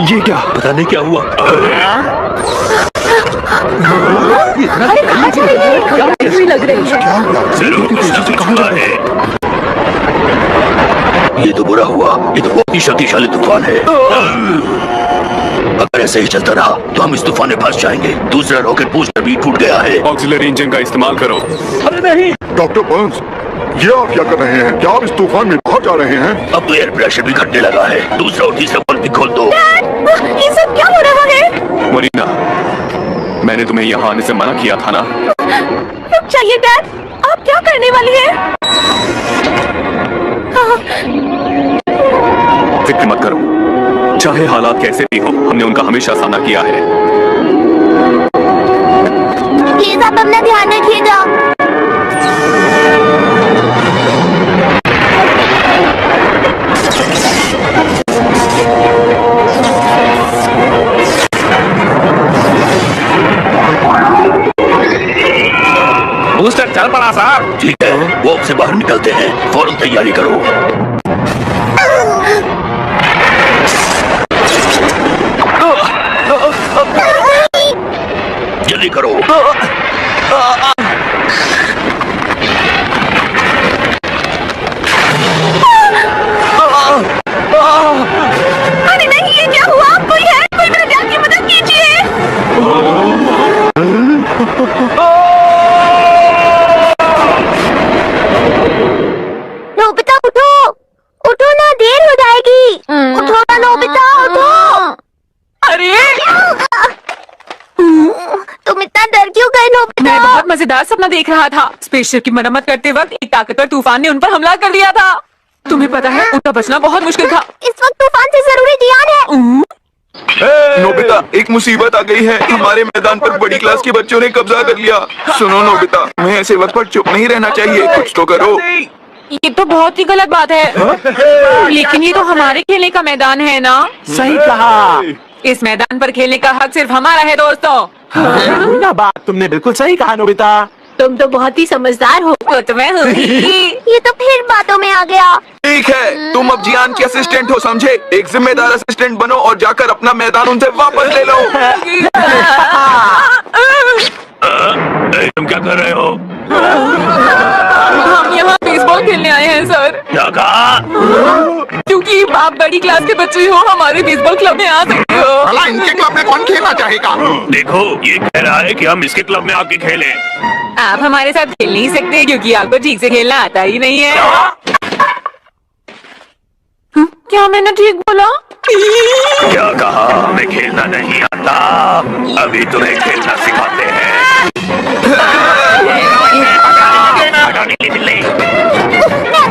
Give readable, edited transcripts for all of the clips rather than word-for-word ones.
ये क्या? पता नहीं क्या हुआ। अरे कहाँ जा रही है? क्या लग रही है? ये तो बुरा हुआ। ये तो बहुत ही शक्तिशाली तूफान है। अगर ऐसे ही चलता रहा तो हम इस तूफान में फंस जाएंगे। दूसरा रॉकेट बूस्टर भी टूट गया है। ऑक्सिलरी इंजन का इस्तेमाल करो। अरे नहीं डॉक्टर बर्न्स, ये आप क्या कर रहे हैं? क्या आप इस तूफान में कहाँ जा रहे हैं? अब तो एयर प्रेशर भी घटने लगा है। दूसरा और तीसरा बल्ब भी खोल दो। ये सब क्या हो रहा है? मोरिना, मैंने तुम्हें यहाँ आने से मना किया था ना। रुक जाइए डैड, आप क्या करने वाली हैं? फिक्र मत करो, चाहे हालात कैसे भी हो, हमने उनका हमेशा सामना किया है। प्लीज आप अपना ध्यान रखिएगा। बूस्टर चल पड़ा साहब। ठीक है, वो से बाहर निकलते हैं। फौरन तैयारी करो। जल्दी करो। अरे नहीं, ये क्या हुआ? कोई है? कोई मेरे डैड की मदद कीजिए। नोबिता उठो, उठो ना, देर हो जाएगी। उठो ना नोबिता, उठो। अरे तुम इतना डर क्यों गए नोबिता? मैं बहुत मजेदार सपना देख रहा था। स्पेसशिप की मरम्मत करते वक्त एक ताकतवर तूफान ने उन पर हमला कर दिया था। तुम्हें पता है, उनका बचना बहुत मुश्किल था। इस वक्त तूफान से जरूरी ध्यान है। नोबिता, एक मुसीबत आ गई है। हमारे मैदान पर बड़ी क्लास के बच्चों ने कब्जा कर लिया। सुनो नोबिता, तुम्हें ऐसे वक्त पर चुप नहीं रहना चाहिए, कुछ तो करो। ये तो बहुत ही गलत बात है। लेकिन ये तो हमारे खेलने का मैदान है ना। सही कहा। इस मैदान पर खेलने का हक सिर्फ हमारा है दोस्तों। ना बात तुमने बिल्कुल सही कहा नोबिता। तुम तो बहुत ही समझदार हो। तो मैं हूँ। ये तो फिर बातों में आ गया। ठीक है, तुम अब जियान के असिस्टेंट हो, समझे? एक जिम्मेदार असिस्टेंट बनो और जाकर अपना मैदान उनसे वापस ले लो। तुम क्या कर रहे हो? हम यहाँ बेसबॉल खेलने आए हैं सर। क्या कहा? क्योंकि आप बड़ी क्लास के बच्चे हो, हमारे बेसबॉल क्लब में आ सकते हो। भला इनके क्लब में कौन खेलना चाहेगा? देखो, ये कह रहा है कि हम इसके क्लब में आके खेलें। आप हमारे साथ खेल नहीं सकते क्योंकि आपको ठीक से खेलना आता ही नहीं है। क्या मैंने ठीक बोला? क्या कहा? हमें खेलना नहीं आता। अभी तुम्हें खेलना सिखाते हैं।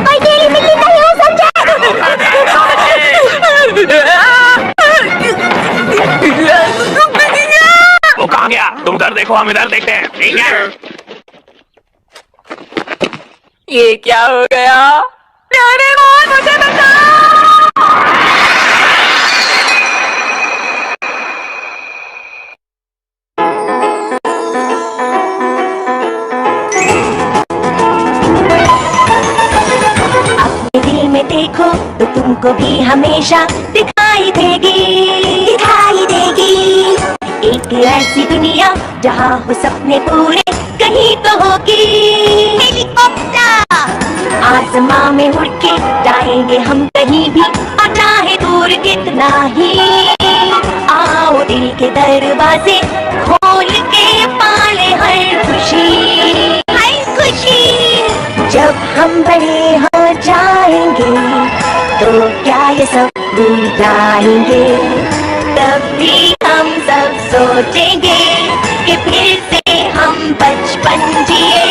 कोई तेरी मिट्टी नहीं हो समझे? वो कहाँ गया? तुम उधर देखो, हम इधर देखते हैं। ठीक है। ये क्या हो गया? अरे मुझे बचाओ! अपने दिल में देखो तो तुमको भी हमेशा दिखाई देगी, दिखाई देगी। एक ऐसी दुनिया जहाँ हो सपने पूरे कहीं तो होगी। हेलीकॉप्टर आसमां में उड़ के जाएंगे हम कहीं भी, और चाहे दूर कितना ही। आओ दिल के दरवाजे खोल के पाले हर खुशी, हर खुशी। जब हम बड़े हो जाएंगे तो क्या ये सब भूल जाएंगे? तब भी हम सब सोचेंगे कि फिर से हम बचपन जिए।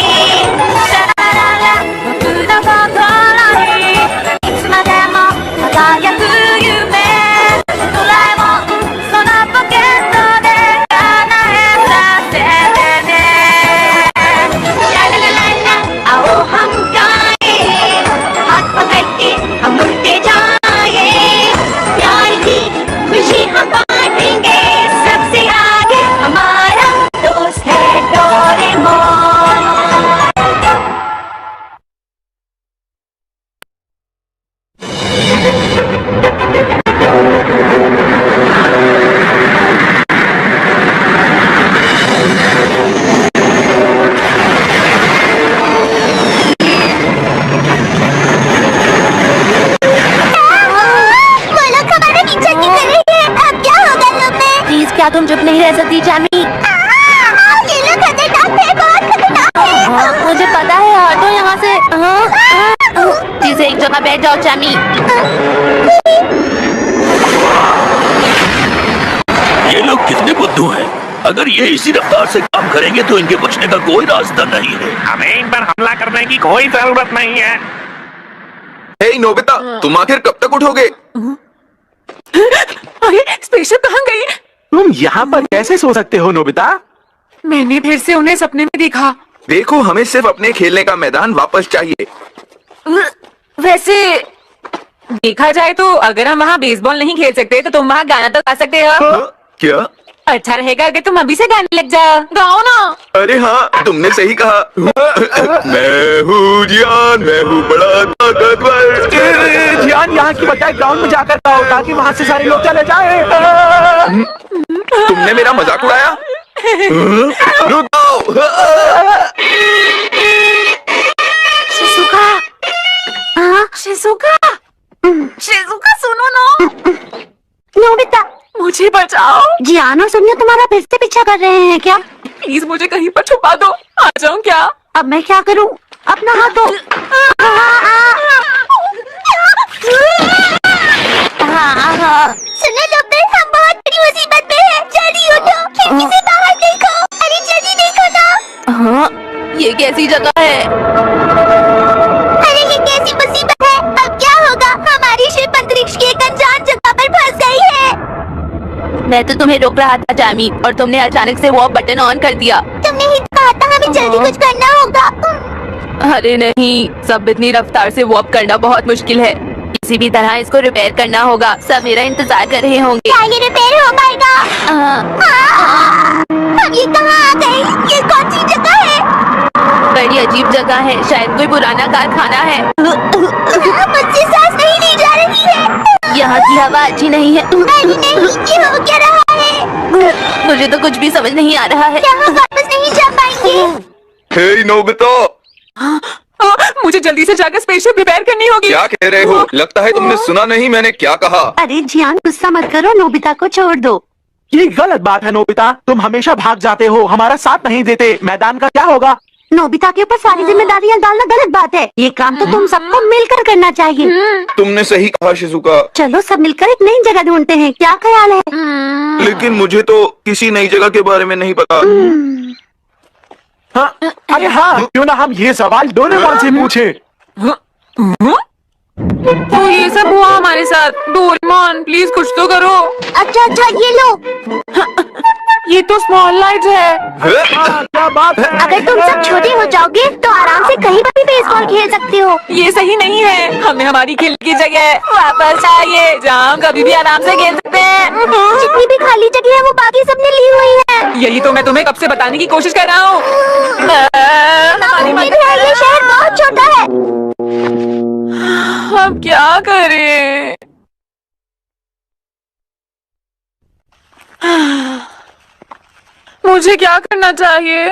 है सती चामी। ये लोग खतरनाक है, बहुत खतरनाक है। मुझे पता है, हटो यहाँ से। प्लीज एक जगह बैठ जाओ चामी। ये लोग कितने बुद्धू हैं। अगर ये इसी रफ्तार से काम करेंगे तो इनके बचने का कोई रास्ता नहीं है। हमें इन पर हमला करने की कोई जरूरत नहीं है। हे नोबिता, तुम आखिर कब तक उठोगे? अरे स्पेसशिप कहाँ गई? तुम यहाँ पर कैसे सो सकते हो नोबिता? मैंने फिर से उन्हें सपने में देखा। देखो, हमें सिर्फ अपने खेलने का मैदान वापस चाहिए। वैसे देखा जाए तो अगर हम वहाँ बेसबॉल नहीं खेल सकते तो तुम वहाँ गाना तो गा सकते हो। क्या? अच्छा रहेगा अगर तुम अभी से गाने लग जाओ। गाओ ना। अरे हाँ, तुमने सही कहा। मैं हूँ जियान, मैं हूँ बड़ा ताकतवर। जियान, यहाँ की बजाय ग्राउंड में जाकर गाओ ताकि वहाँ से सारे लोग चले जाएं। तुमने मेरा मजाक उड़ाया? रुक जाओ। शिजुका, शिजुका, शिजुका सुनो ना। नोबिता, मुझे बचाओ। जियान और सुनियो तुम्हारा फिर से पीछा कर रहे हैं क्या? प्लीज मुझे कहीं पर छुपा दो। आ जाऊं क्या? अब मैं क्या करूं? अपना हाथ दो। सुनो लोबर, हम बहुत बड़ी मुसीबत में हैं। जल्दी उठो, खिड़की से बाहर देखो। अरे जल्दी देखो ना। हाँ, ये कैसी जगह है? अरे ये कैसी मुसीबत है? अब क्या होगा? हमारी शिप अंतरिक्ष की एक अनजान जगह पर फंस गई है। मैं तो तुम्हें रोक रहा था जामी, और तुमने अचानक से वो बटन ऑन कर दिया। तुमने ही कहा था हमें जल्दी कुछ करना होगा। अरे नहीं, सब इतनी रफ्तार से वॉप करना बहुत मुश्किल है। किसी भी तरह इसको रिपेयर करना होगा। सब मेरा इंतजार कर रहे होंगे। क्या ये रिपेयर हो पाएगा? हम ये कहाँ आ गए? ये कौन सी जगह है? बड़ी अजीब जगह है, शायद कोई पुराना कारखाना है। मुझसे सांस नहीं ली जा रही है। यहाँ की हवा अच्छी नहीं है। अरे नहीं, ये हो क्या रहा है? मुझे तो कुछ भी समझ नहीं आ रहा है। क्या हम वापस नहीं जा पाएंगे? हे नोबिता, मुझे जल्दी से जाकर स्पेसशिप रिपेयर करनी होगी। क्या कह रहे हो? लगता है तुमने सुना नहीं मैंने क्या कहा। अरे जियान, गुस्सा मत करो, नोबिता को छोड़ दो। ये गलत बात है नोबिता, तुम हमेशा भाग जाते हो, हमारा साथ नहीं देते। मैदान का क्या होगा? नोबिता के ऊपर सारी जिम्मेदारियां डालना गलत बात है। ये काम तो तुम सबको मिलकर करना चाहिए। तुमने सही कहा शिजुका, चलो सब मिलकर एक नई जगह ढूंढते हैं। क्या ख्याल है? लेकिन मुझे तो किसी नई जगह के बारे में नहीं पता। हाँ, अरे हाँ, क्यों ना हम ये सवाल डोरेमोन से पूछे। तो ये सब हुआ हमारे साथ। डोरेमोन प्लीज कुछ तो करो। अच्छा, ये लो। ये तो स्मॉल लाइट है। हाँ, क्या बात है? अगर तुम सब छोटे हो जाओगे तो आराम से कहीं पर भी बेसबॉल खेल सकते हो। ये सही नहीं है। हमें हमारी खेल की जगह वापस चाहिए, जहाँ हम कभी भी आराम से खेल सकते हैं। जितनी भी खाली जगह है वो बाकी सबने ली हुई है। यही तो मैं तुम्हें कब से बताने की कोशिश कर रहा हूँ। हमारी मदद ये शहर बहुत छोटा है। अब क्या करें? मुझे क्या करना चाहिए?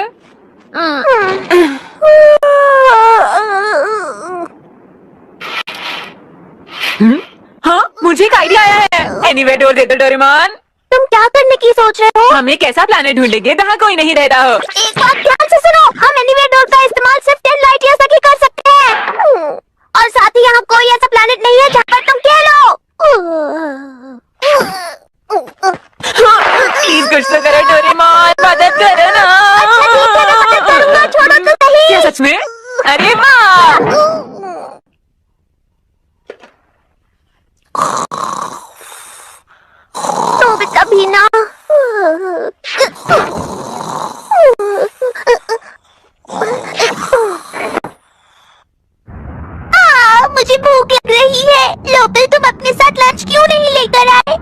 हाँ, मुझे एक आइडिया आया है। एनीवे डोर दे दो डोरेमोन। तुम क्या करने की सोच रहे हो? हम एक ऐसा प्लैनेट ढूंढेंगे जहाँ कोई नहीं रहता हो। एक बात ध्यान से सुनो, हम एनीवे डोर का इस्तेमाल सिर्फ 10 लाइट ईयर्स तक ही कर सकते हैं। और साथ ही यहाँ कोई ऐसा प्लैनेट नहीं है जहाँ पर तुम खेलो। प्लीज कुछ तो करो डोरेमोन, मदद करो ना। अच्छा ठीक है, मैं मदद करूंगा, छोड़ो तो सही। क्या सच में? अरे वाह! नोबिता भी ना। मुझे भूख लग रही है। लोबल, तुम अपने साथ लंच क्यों नहीं लेकर आए?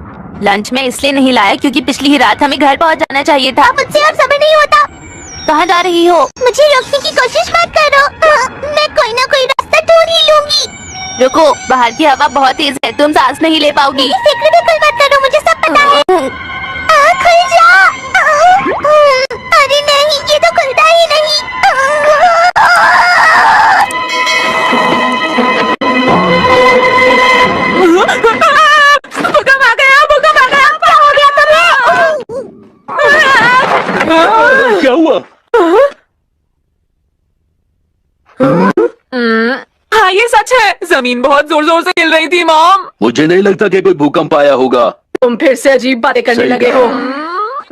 लंच में इसलिए नहीं लाया क्योंकि पिछली ही रात हमें घर पहुंच जाना चाहिए था। मुझसे अब समय नहीं होता। कहाँ जा रही हो? मुझे रोकने की कोशिश मत करो। मैं कोई ना कोई रास्ता ढूंढ ही लूंगी। रुको, बाहर की हवा बहुत तेज है, तुम सांस नहीं ले पाओगी। फिक्र बिल्कुल मत करो, मुझे सब पता है। खुल जा। अरे नहीं, ये तो खुलता ही नहीं। भूकंप आ गया, भूकंप आ गया। क्या हो गया तुम्हें? जमीन बहुत जोर जोर से हिल रही थी मॉम। मुझे नहीं लगता कि कोई भूकंप आया होगा। तुम फिर से अजीब बातें करने सही लगे कहा। हो।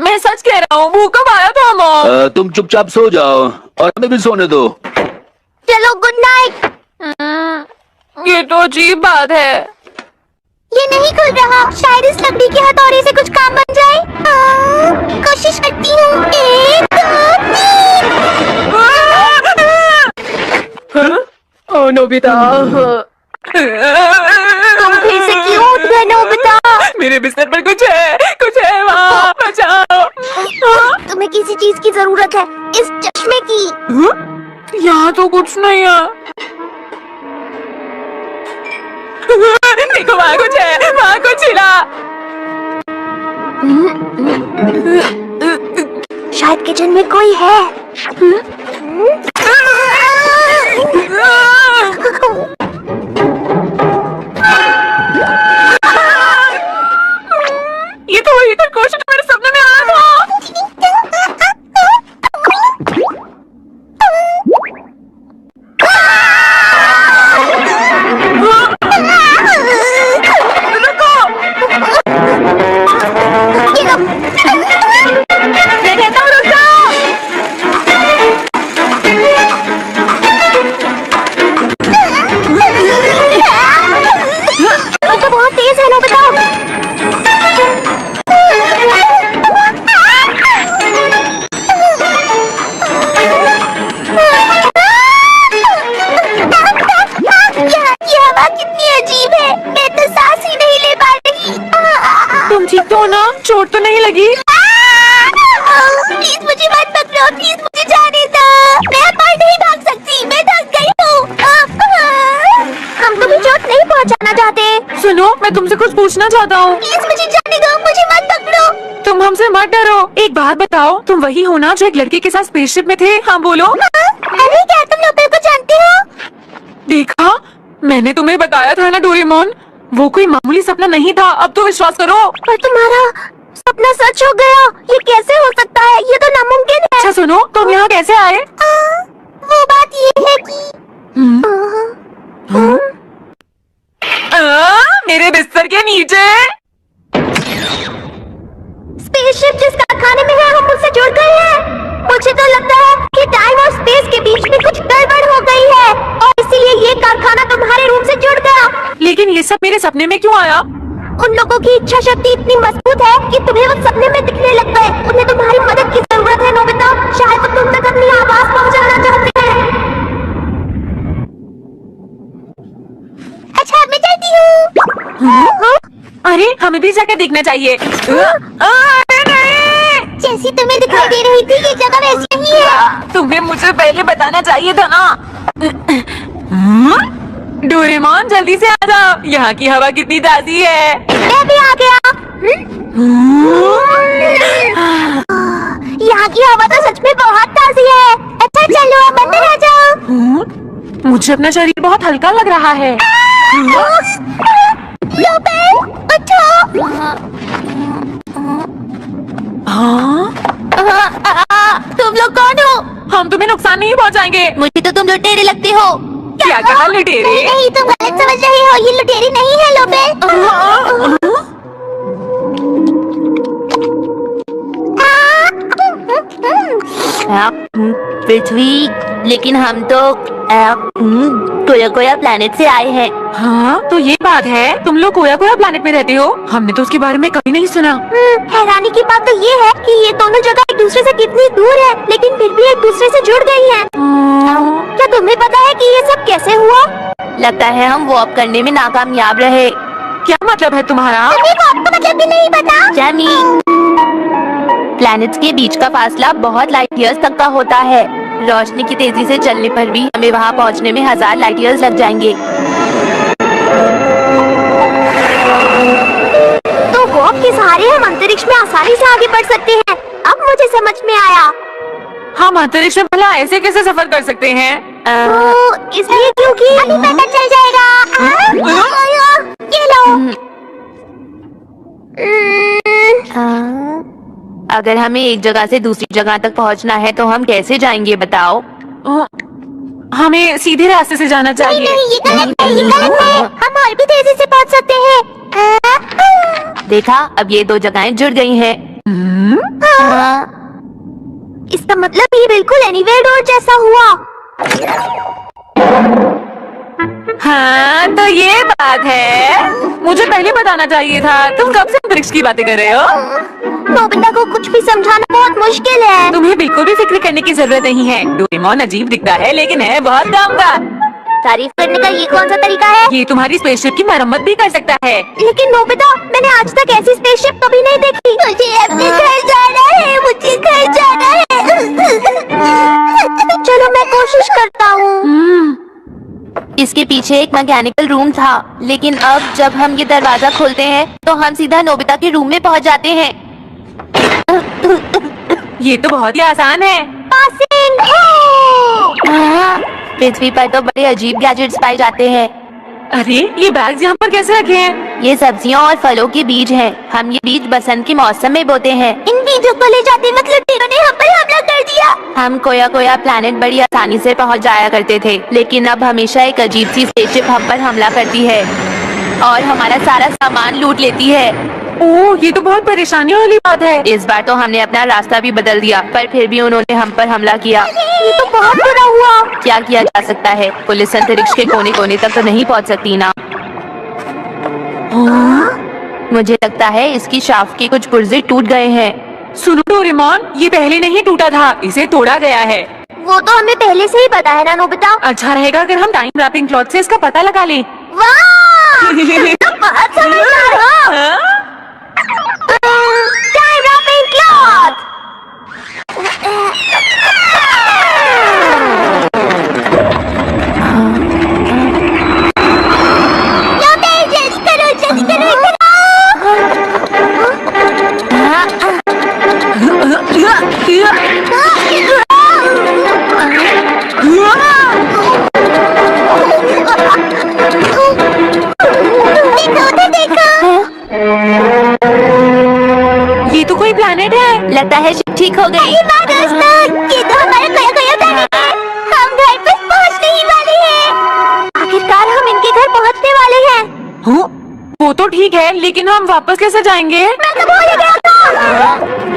मैं सच कह रहा हूँ, भूकंप आया था मॉम। तुम चुपचाप सो जाओ और हमें भी सोने दो। चलो गुड नाइट। ये तो अजीब बात है। ये नहीं खुल रहा, शायद इस लकड़ी की हथौड़ी से कुछ काम बन जाए। कोशिश करती हूँ। 1 2 3। ओ नोबिता, तुम फिर से क्यों उठ गए नोबिता? मेरे बिस्तर पर कुछ है वहाँ, बचाओ। तुम्हें किसी चीज की जरूरत है, इस चश्मे की। यहाँ तो कुछ नहीं है। देखो वहाँ कुछ है, वहाँ कुछ हिला। शायद किचन में कोई है। ये तो वही खरगोश जो मेरे सपने में आया था। मैं कहता हूँ रुक जाओ। वो तो बहुत तेज है नोबिता। ये हवा कितनी अजीब है, मैं तो सांस ही नहीं ले पा रही। तुम ठीक तो हो ना? चोट तो नहीं लगी? प्लीज मुझे मत पकड़ो, प्लीज मुझे जाने दो। मैं अब और नहीं भाग सकती, मैं थक गई हूँ। हम तुम्हें चोट नहीं पहुँचाना चाहते। सुनो, मैं तुमसे कुछ पूछना चाहता हूँ। प्लीज मुझे जाने दो, मुझे मत पकड़ो। तुम हमसे मत डरो। एक बात बताओ, तुम वही हो ना जो एक लड़के के साथ स्पेसशिप में थे? हाँ बोलो। अरे क्या तुम नोबेल को जानते हो? देखा, मैंने तुम्हें बताया था ना डोरेमोन, वो कोई मामूली सपना नहीं था। अब तो विश्वास करो। पर तुम्हारा सपना सच हो गया, ये कैसे हो सकता है? ये तो नामुमकिन है। अच्छा सुनो, तुम यहाँ कैसे आए? वो बात ये है कि मेरे बिस्तर के नीचे। स्पेसशिप जिस कारखाने में है, हम उससे जुड़ गए हैं। मुझे तो लगता है कि टाइम और स्पेस के बीच में कुछ गड़बड़ हो गई है और इसीलिए ये कारखाना तुम्हारे रूम से जुड़ गया। लेकिन ये सब मेरे सपने में क्यों आया? उन लोगों की इच्छा शक्ति इतनी मजबूत है कि तुम्हें वो सपने में दिखने लग गए। उन्हें तुम्हारी मदद की जरूरत है नोबिता। शायद वो तुम तक अपनी आवाज पहुंचाना चाहते हैं। अच्छा मैं चलती हूँ। अरे हमें भी जाकर देखना चाहिए। अरे नहीं! जैसी तुम्हें दिखाई दे रही थी, ये जगह वैसी नहीं है। तुम्हें मुझे पहले बताना चाहिए था ना। डोरेमोन जल्दी से आ जाओ, यहाँ की हवा कितनी ताजी है। मैं भी आ गया। यहाँ की हवा तो सच में बहुत ताजी है। अच्छा चलो अब अंदर आ जाओ। मुझे अपना शरीर बहुत हल्का लग रहा है। नोबेल उठो। हाँ? तुम लोग कौन हो? हम तुम्हें नुकसान नहीं पहुँचाएंगे। मुझे तो तुम लुटेरे लगते हो। क्या कहा लुटेरे? नहीं तुम गलत समझ रही हो, ये लुटेरी नहीं है नोबेल। पृथ्वी, लेकिन हम तो कोया प्लेनेट से आए हैं। हाँ तो ये बात है, तुम लोग कोया कोया प्लेनेट में रहते हो? हमने तो उसके बारे में कभी नहीं सुना। हैरानी की बात तो ये है कि ये दोनों जगह एक दूसरे से कितनी दूर है, लेकिन फिर भी एक दूसरे से जुड़ गई हैं। क्या तुम्हें पता है कि ये सब कैसे हुआ? लगता है हम वॉक करने में नाकामयाब रहे। क्या मतलब है तुम्हारा? तुम्हें वॉक का मतलब भी नहीं पता? जैमी, प्लैनेट्स के बीच का फासला बहुत लाइट ईयर्स तक का होता है। रोशनी की तेजी से चलने पर भी हमें वहाँ पहुँचने में 1000 लाइट ईयर्स लग जाएंगे। तो वॉक के सहारे हम अंतरिक्ष में आसानी से आगे बढ़ सकते हैं। अब मुझे समझ में आया। हम अंतरिक्ष में भला ऐसे कैसे सफर कर सकते हैं? इसलिए क्योंकि अभी पता चल जाएगा। ये लो। अगर हमें एक जगह से दूसरी जगह तक पहुंचना है तो हम कैसे जाएंगे बताओ? हमें सीधे रास्ते से जाना नहीं चाहिए। नहीं, ये गलत है, ये गलत है। हम और भी तेजी से पहुंच सकते हैं। देखा, अब ये दो जगहें जुड़ गई हैं। हाँ। इसका मतलब ये बिल्कुल एनीवेयर डोर जैसा हुआ। हाँ, तो ये बात है। मुझे पहले बताना चाहिए था। तुम कब से अंतरिक्ष की बातें कर रहे हो? नोबिता को कुछ भी समझाना बहुत मुश्किल है। तुम्हें बिल्कुल भी फिक्र करने की जरूरत नहीं है। डोरेमोन अजीब दिखता है, लेकिन है बहुत काम का। तारीफ करने का ये कौन सा तरीका है? ये तुम्हारी स्पेसशिप की मरम्मत भी कर सकता है। लेकिन नोबिता, मैंने आज तक ऐसी स्पेसशिप कभी नहीं देखी। मुझे अपने घर जाना है, मुझे घर जाना है। चलो मैं कोशिश करता हूँ। इसके पीछे एक मैकेनिकल रूम था, लेकिन अब जब हम ये दरवाजा खोलते हैं तो हम सीधा नोबिता के रूम में पहुंच जाते हैं। ये तो बहुत ही आसान है। पासिंग पृथ्वी पर तो बड़े अजीब गैजेट्स पाए जाते हैं। अरे, ये बैग्स यहाँ पर कैसे रखे हैं? ये सब्जियों और फलों के बीज हैं। हम ये बीज बसंत के मौसम में बोते हैं। इन बीजों को ले जाते वक्त लुटेरों ने हम पर हमला कर दिया। हम कोया कोया प्लैनेट बड़ी आसानी से पहुँच जाया करते थे, लेकिन अब हमेशा एक अजीब सी स्पेसशिप हम पर हमला करती है और हमारा सारा सामान लूट लेती है। ओह, ये तो बहुत परेशानी वाली बात है। इस बार तो हमने अपना रास्ता भी बदल दिया, पर फिर भी उन्होंने हम पर हमला किया। ये तो बहुत बुरा हुआ। क्या किया जा सकता है? पुलिस अंतरिक्ष के कोने कोने तक तो नहीं पहुंच सकती ना। मुझे लगता है इसकी शाफ्ट के कुछ पुर्जे टूट गए हैं। सुनो डोरेमोन, ये पहले नहीं टूटा था, इसे तोड़ा गया है। वो तो हमें पहले से ही पता है ना नोबिता। अच्छा रहेगा अगर हम टाइम रैपिंग क्लॉथ से इसका पता लगा लें। वाह! तुम बहुत समझदार हो। Time wrapping cloth. जल्दी करो, ये तो कोई प्लैनेट है। लगता है शिप ठीक हो गई। ये तो हमारा कोया कोया प्लैनेट है। हम घर पर पहुंचने ही वाले हैं। आखिरकार हम इनके घर पहुंचने वाले हैं। वो तो ठीक है, लेकिन हम वापस कैसे जाएंगे? मैं तो भूल ही गया था।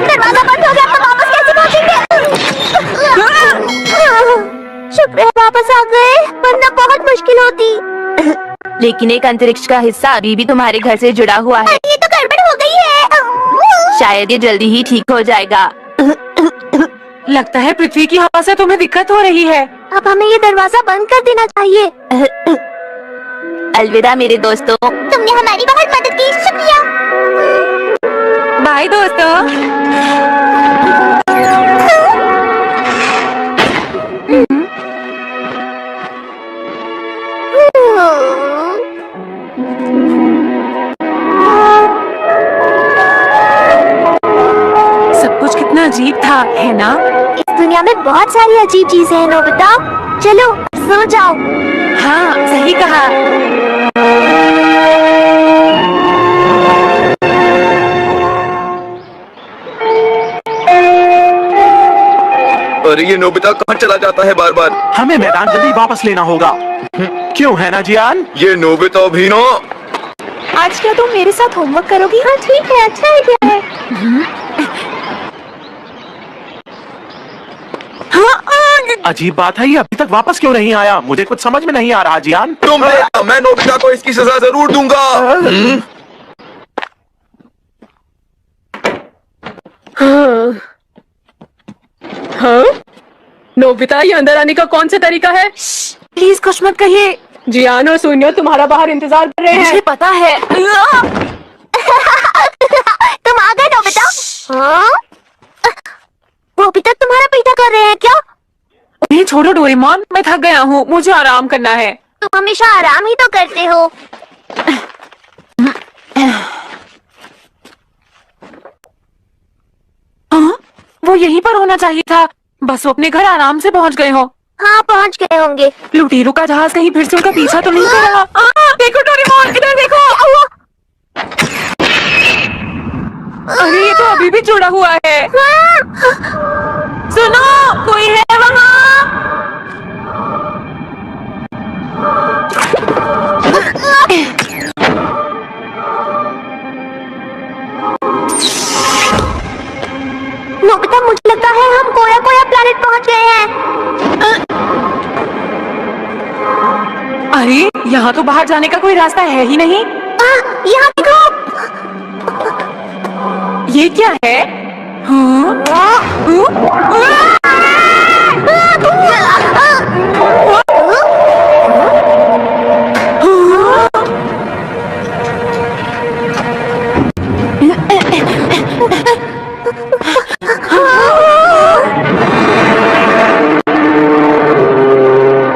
दरवाजा बंद हो गया, तो वापस कैसे पहुंचेंगे? शुक्र है वापस आ गए, वरना बहुत मुश्किल होती। लेकिन एक अंतरिक्ष का हिस्सा अभी भी तुम्हारे घर से जुड़ा हुआ है। ये तो गड़बड़ हो गई है। शायद ये जल्दी ही ठीक हो जाएगा। लगता है पृथ्वी की हवा से तुम्हें दिक्कत हो रही है। अब हमें ये दरवाजा बंद कर देना चाहिए। अलविदा मेरे दोस्तों। तुमने हमारी बहुत मदद की, शुक्रिया। बाय दोस्तों। सब कुछ कितना अजीब था, है ना? इस दुनिया में बहुत सारी अजीब चीजें हैं नोबिता। चलो सो जाओ। हाँ, सही कहा। अरे ये नोबिता कहाँ चला जाता है बार बार? हमें मैदान जल्दी वापस लेना होगा। क्यों है ना जियान? ये नोबिता भी ना। आज क्या तुम मेरे साथ होमवर्क करोगी? हाँ ठीक है, अच्छा आइडिया है। अजीब बात है, ये अभी तक वापस क्यों नहीं आया? मुझे कुछ समझ में नहीं आ रहा जियान। मैं नोबिता को इसकी सजा जरूर दूंगा। हाँ? नोबिता, ये अंदर आने का कौन सा तरीका है? प्लीज कुछ मत कहिए। जियान और सोनिया तुम्हारा बाहर इंतजार कर रहे हैं। मुझे पता है। तुम आ गए नोबिता? हाँ? वो अभी तक तुम्हारा पीछा कर रहे हैं क्या? नहीं, छोड़ो डोरेमोन, मैं थक गया हूँ, मुझे आराम करना है। तुम हमेशा आराम ही तो करते हो। हाँ? वो यहीं पर होना चाहिए था। बस वो अपने घर आराम से पहुँच गए हो। हाँ पहुँच गए होंगे। लुटेरों का जहाज कहीं फिर से उनका पीछा तो नहीं कर रहा? देखो डोरेमोन, इधर देखो। अरे ये तो अभी भी जुड़ा हुआ है। सुनो, कोई है वहाँ? यहाँ तो बाहर जाने का कोई रास्ता है ही नहीं। यहाँ देखो। ये क्या है?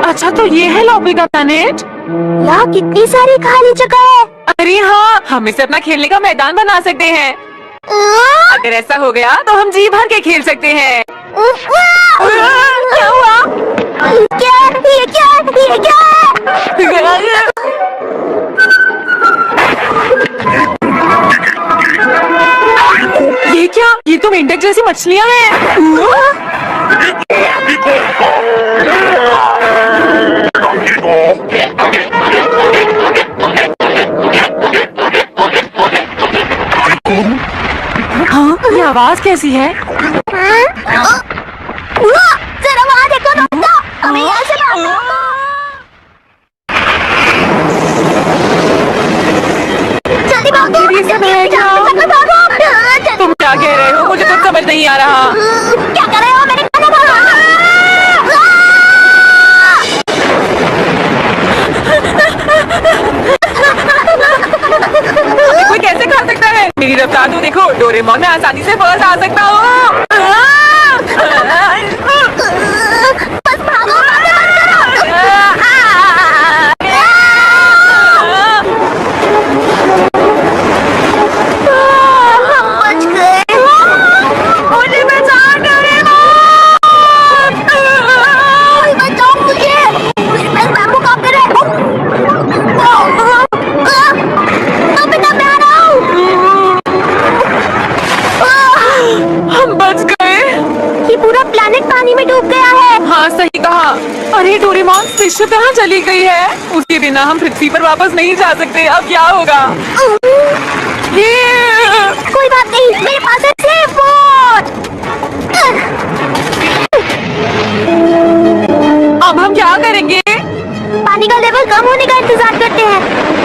अच्छा, तो ये है लॉबी का प्लैनेट। यहाँ कितनी सारी खाली जगह है। अरे हाँ, हम इसे अपना खेलने का मैदान बना सकते हैं। अगर ऐसा हो गया तो हम जी भर के खेल सकते हैं। क्या हुआ? क्या? ये क्या? ये क्या? ये क्या? ये तो मेंढक जैसी मछलियाँ हैं। हाँ, ये आवाज कैसी है? जरा वहाँ देखो नोबिता, हमें यहाँ से भागो। जल्दी भागो। ये सब है क्या? तुम क्या कह रहे हो? मुझे कुछ समझ नहीं आ रहा। क्या कर रहे हो? मैंने कहा भागो। कोई कैसे खा सकता है? मेरी रफ्तार तो देखो, डोरेमोन में आसानी से फंस आ सकता हूँ। बस भागो, बातें मत करो। हम बच गए। मुझे बचाओ डोरेमोन! कोई बचाओ मुझे। मेरे पास बैम्बू कॉप्टर है। नोबिता, मैं आ रहा हूँ। हम बच गए। ये पूरा प्लैनेट पानी में डूब गया है। हाँ, सही कहा। अरे डोरेमोन, स्पेसशिप कहाँ चली गई है? उसके बिना हम पृथ्वी पर वापस नहीं जा सकते। अब क्या होगा? ये कोई बात नहीं, मेरे पास है सेफ बोट। अब हम क्या करेंगे? पानी का लेवल कम होने का इंतजार करते हैं।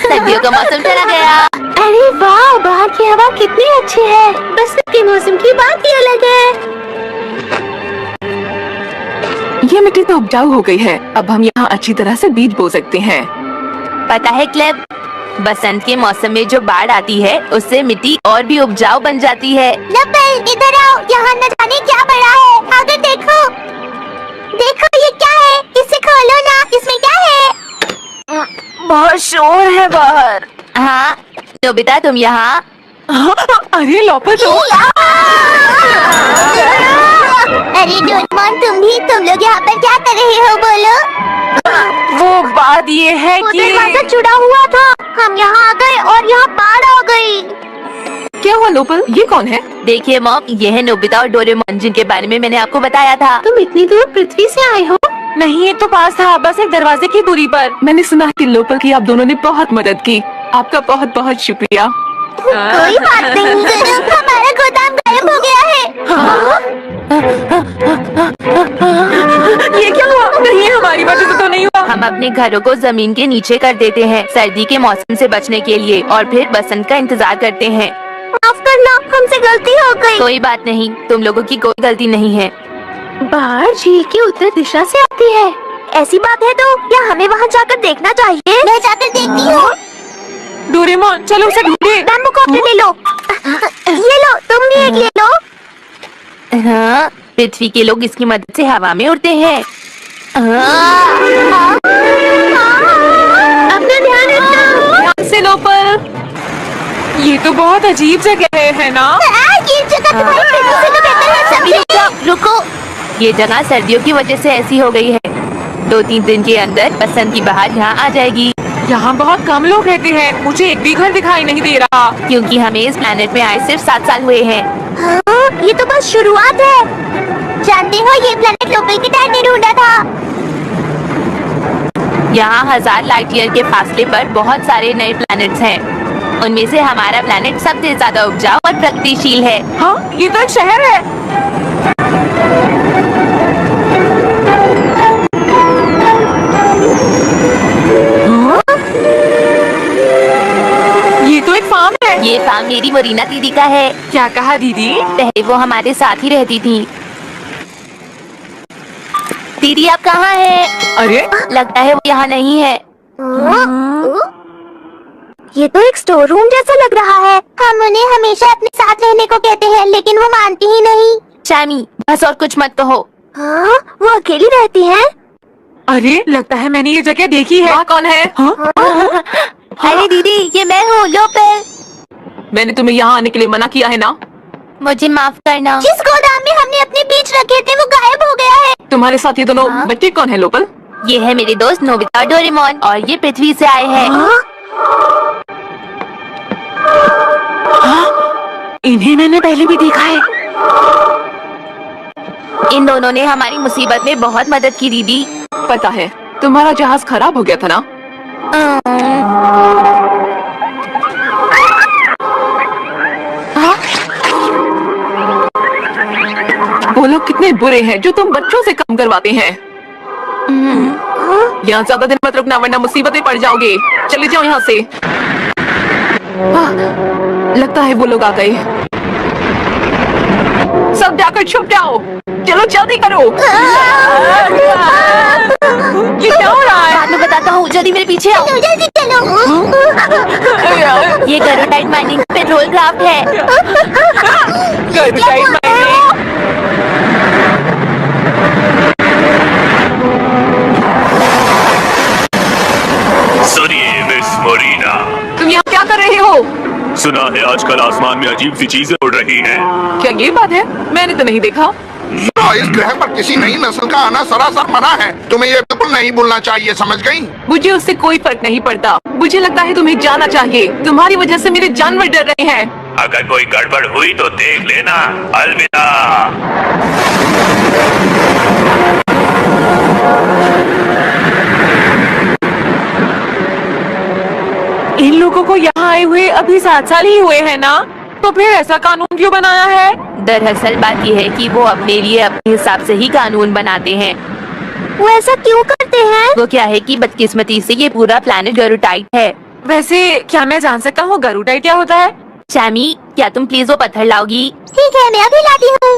सर्दियों का मौसम चला गया। अरे वाह, बाहर की हवा कितनी अच्छी है। बरसात के मौसम की बात ही अलग है। ये मिट्टी तो उपजाऊ हो गई है। अब हम यहाँ अच्छी तरह से बीज बो सकते हैं। पता है क्लेब, बसंत के मौसम में जो बाढ़ आती है उससे मिट्टी और भी उपजाऊ बन जाती है। नब्बल, इधर आओ। यहाँ न जाने क्या पड़ा है। आगे देखो। देखो ये क्या है? इसे खोलो ना, इसमें क्या है? बहुत शोर है बाहर। हाँ, नोबिता तुम यहाँ? अरे लॉपर तो। अरे डोरेमोन, तुम लोग यहाँ पर क्या कर रहे हो? बोलो। वो बात ये है वो कि दरवाजा जुड़ा हुआ था। हम यहाँ आ गए और यहाँ बाढ़ आ गई। क्या हुआ नोबल? ये कौन है? देखिए मॉम, ये है नोबिता और डोरेमोन जिनके बारे में मैंने आपको बताया था। तुम इतनी दूर पृथ्वी से आए हो? नहीं, ये तो पास था, बस एक दरवाजे की दूरी पर। मैंने सुना कि लोपल की आप दोनों ने बहुत मदद की। आपका बहुत बहुत शुक्रिया। कोई बात नहीं, हमारा गोदाम गायब हो गया है। ये क्या हुआ? कहीं हमारी वजह से तो नहीं हुआ? हम अपने घरों को जमीन के नीचे कर देते हैं सर्दी के मौसम से बचने के लिए, और फिर बसंत का इंतजार करते हैं। माफ करना, हमसे गलती हो गई। कोई बात नहीं, तुम लोगों की कोई गलती नहीं है। बाढ़ झील की उत्तर दिशा से आती है। ऐसी बात है तो क्या हमें वहाँ जाकर देखना चाहिए? मैं जाकर देखती हूँ। डोरेमोन, चलो उसे ढूंढे। बैम्बू कॉप्टर ले लो। ये लो, तुम भी एक ले लो। हाँ, पृथ्वी के लोग इसकी मदद से हवा में उड़ते हैं। अपना ध्यान रखना। ध्यान से लोपल। ये तो बहुत अजीब जगह है ना? ये जगह तुम्हारी पृथ्वी से तो बेहतर है। अभी रुको। ये जगह सर्दियों की वजह से ऐसी हो गई है। 2-3 दिन के अंदर बसंत की बहार यहाँ आ जाएगी। यहाँ बहुत कम लोग रहते हैं। मुझे एक भी घर दिखाई नहीं दे रहा। क्योंकि हमें इस प्लेनेट में आए सिर्फ 7 साल हुए हैं। हाँ, ये तो बस शुरुआत है। जानते हो, ये प्लेनेट लोकल के डैड ने ढूंढा था। यहाँ 1000 लाइट ईयर के फासले पर बहुत सारे नए प्लैनेट्स हैं। उनमें से हमारा प्लैनेट सबसे ज्यादा उपजाऊ और प्रगतिशील है। हाँ, ये तो एक शहर है। हाँ? ये तो एक फार्म है। ये फार्म मेरी मोरीना दीदी का है। क्या कहा दीदी? पहले वो हमारे साथ ही रहती थी। दीदी आप कहाँ हैं? अरे लगता है वो यहाँ नहीं है। ये तो एक स्टोर रूम जैसा लग रहा है। हम उन्हें हमेशा अपने साथ रहने को कहते हैं, लेकिन वो मानती ही नहीं। शामी, बस और कुछ मत कहो। हाँ, वो अकेली रहती हैं। अरे लगता है मैंने ये जगह देखी है। वहाँ कौन है? हाँ? अरे दीदी, ये मैं हूँ, लोपेल। मैंने तुम्हें यहाँ आने के लिए मना किया है ना? मुझे माफ करना। जिस गोदाम में हमने अपने बीज रखे थे वो गायब हो गया है। तुम्हारे साथ ये दोनों बच्चे कौन है लोपल? ये है मेरे दोस्त नोबिता और डोरेमोन, और ये पृथ्वी से आए हैं। इन्हें मैंने पहले भी देखा है। इन दोनों ने हमारी मुसीबत में बहुत मदद की दीदी। पता है, तुम्हारा जहाज खराब हो गया था ना? वो लोग कितने बुरे हैं जो तुम बच्चों से काम करवाते हैं। यहाँ ज्यादा दिन मत रुकना वरना मुसीबतें पड़ जाओगे। चले जाओ यहाँ से। लगता है वो लोग आ गए। सब जाकर छुप जाओ। चलो जल्दी करो। ये क्या हो रहा है? बाद में बताता हूँ, जल्दी मेरे पीछे आओ। जल्दी चलो। ये गरुडाइट माइनिंग पेट्रोल क्राफ्ट है। गरुडाइट माइनिंग। सुनिए मिस मोरीना, तुम यहाँ क्या कर रहे हो? सुना है आजकल आसमान में अजीब सी चीजें उड़ रही हैं। क्या ये बात है? मैंने तो नहीं देखा। इस ग्रह पर किसी नई नस्ल का आना सरासर मना है। तुम्हें ये बिल्कुल नहीं भूलना चाहिए, समझ गई? मुझे उससे कोई फर्क नहीं पड़ता। मुझे लगता है तुम्हें जाना चाहिए। तुम्हारी वजह से मेरे जानवर डर रहे हैं। अगर कोई गड़बड़ हुई तो देख लेना। अलविदा। इन लोगों को यहाँ आए हुए अभी 7 साल ही हुए हैं ना? तो फिर ऐसा कानून क्यों बनाया है? दरअसल बात यह है कि वो अपने लिए अपने हिसाब से ही कानून बनाते हैं। वो ऐसा क्यों करते हैं? वो क्या है कि बदकिस्मती से ये पूरा प्लैनेट गरुडाइट है। वैसे क्या मैं जान सकता हूँ गरुडाइट क्या होता है? शैमी, क्या तुम प्लीज वो पत्थर लाओगी? ठीक है, मैं अभी लाती हूँ।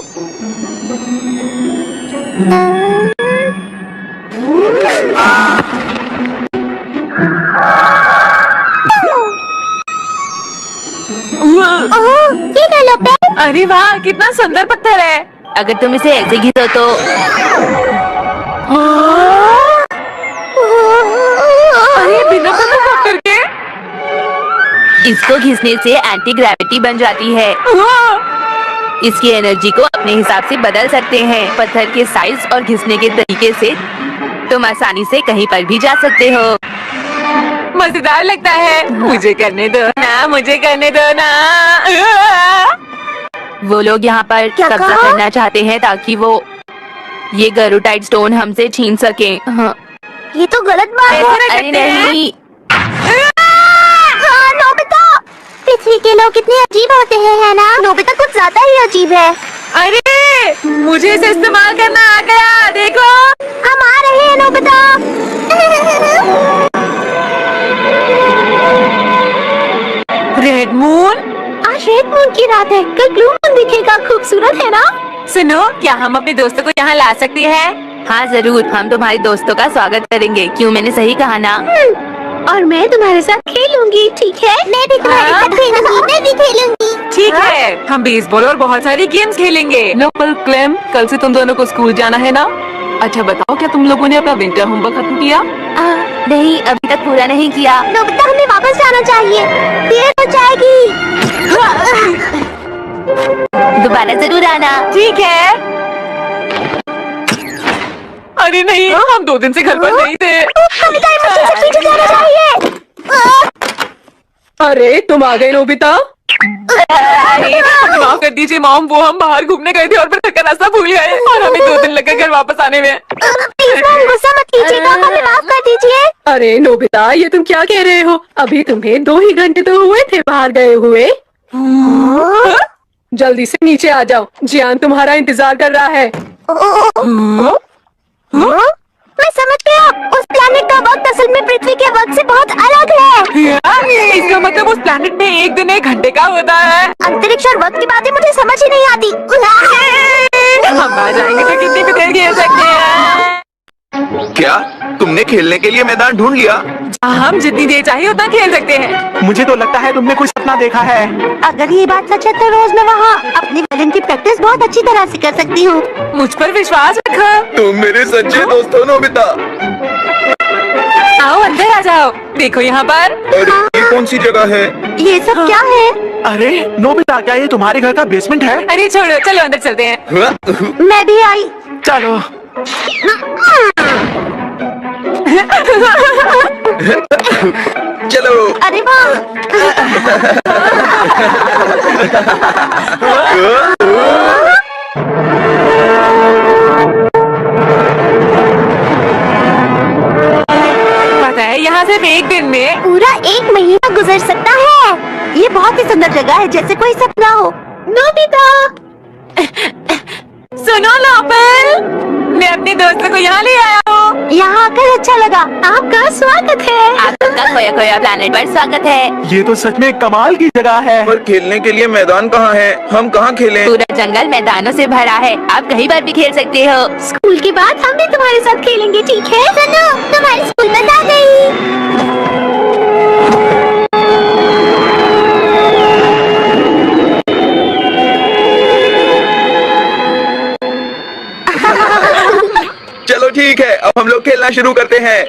ये ले लो पेन। अरे वाह, कितना सुंदर पत्थर है। अगर तुम इसे ऐसे घिसो तो अरे बिना पत्थर के इसको घिसने से एंटी ग्रेविटी बन जाती है। इसकी एनर्जी को अपने हिसाब से बदल सकते हैं। पत्थर के साइज और घिसने के तरीके से तुम आसानी से कहीं पर भी जा सकते हो। मजेदार लगता है। मुझे करने दो ना, मुझे करने दो ना। वो लोग यहाँ पर कब्जा कहा? करना चाहते हैं ताकि वो ये गरुडाइट स्टोन हमसे छीन सके। हाँ। ये तो गलत बात है। अरे नहीं, हाँ, नोबिता, पृथ्वी के लोग कितने अजीब होते हैं, है ना? नोबिता कुछ ज्यादा ही अजीब है। अरे मुझे इसे इस्तेमाल करना आ गया। देखो हम आ रहे हैं नोबिता। Red moon. आज रेड मून की रात है, कल ब्लू मून दिखेगा। खूबसूरत है ना? सुनो, क्या हम अपने दोस्तों को यहाँ ला सकते हैं? हाँ जरूर, हम तुम्हारे दोस्तों का स्वागत करेंगे। क्यों, मैंने सही कहा ना? और मैं तुम्हारे साथ खेलूंगी, ठीक है? मैं भी तुम्हारे साथ खेलूंगी, मैं भी खेलूंगी। ठीक है, हम बेसबॉल और बहुत सारी गेम्स खेलेंगे। नोबल, क्लेम, कल से तुम दोनों को स्कूल जाना है ना? अच्छा बताओ, क्या तुम लोगों ने अपना विंटर होमवर्क खत्म किया? नहीं, अभी तक पूरा नहीं किया। नोबिता, हमें वापस जाना चाहिए, देर हो जाएगी। दोबारा जरूर आना। ठीक है। अरे नहीं, हम 2 दिन से घर पर नहीं थे। हमें टाइम मशीन से पीछे जाना चाहिए। अरे तुम आ गए नोबिता। माफ कर दीजिए मॉम, वो हम बाहर घूमने गए थे और फिर का रास्ता भूल गए और हमें 2 दिन लग गए घर वापस आने में। प्लीज मैम, गुस्सा मत कीजिएगा, हमें माफ कर दीजिए। अरे नोबिता, ये तुम क्या कह रहे हो? अभी तुम्हें 2 ही घंटे तो हुए थे बाहर गए हुए। जल्दी से नीचे आ जाओ, जियान तुम्हारा इंतजार कर रहा है। मैं समझ गया, उस प्लैनेट का वक्त असल में पृथ्वी के वक्त से बहुत अलग है। इसका मतलब उस प्लैनेट में 1 दिन 1 घंटे का होता है। अंतरिक्ष और वक्त की बातें मुझे समझ ही नहीं आती। हम आ जाएंगे तो कितनी भी देर खेल सकते हैं। क्या तुमने खेलने के लिए मैदान ढूंढ लिया? हम जितनी देर चाहिए उतना खेल सकते हैं। मुझे तो लगता है तुमने कुछ सपना देखा है। अगर ये बात सच है तो रोज मैं वहाँ अपनी वायलिन की प्रैक्टिस बहुत अच्छी तरह से कर सकती हूँ। मुझ पर विश्वास रखो। तुम मेरे सच्चे दोस्त हो नोबिता। आओ अंदर आ जाओ, देखो यहाँ पर। अरे ये कौन सी जगह है? ये सब क्या है? अरे नोबिता, क्या ये तुम्हारे घर का बेसमेंट है? अरे छोड़ो, चलो अंदर चलते हैं। मैं भी आई। चलो। चलो। अरे वाह। पता है, यहाँ सिर्फ 1 दिन में पूरा 1 महीना गुजर सकता है। ये बहुत ही सुंदर जगह है, जैसे कोई सपना हो। नोबिता, सुनो लोपल, मैं अपने दोस्तों को यहाँ ले आया हूँ। यहाँ आकर अच्छा लगा। आपका स्वागत है। आपका खोया खोया प्लैनेट पर स्वागत है। ये तो सच में कमाल की जगह है। पर खेलने के लिए मैदान कहाँ है? हम कहाँ खेलें? पूरा जंगल मैदानों से भरा है, आप कहीं पर भी खेल सकते हो। स्कूल के बाद हम भी तुम्हारे साथ खेलेंगे, ठीक है? सुनो, तुम्हारी स्कूल बस आ गई। चलो ठीक है, अब हम लोग खेलना शुरू करते हैं।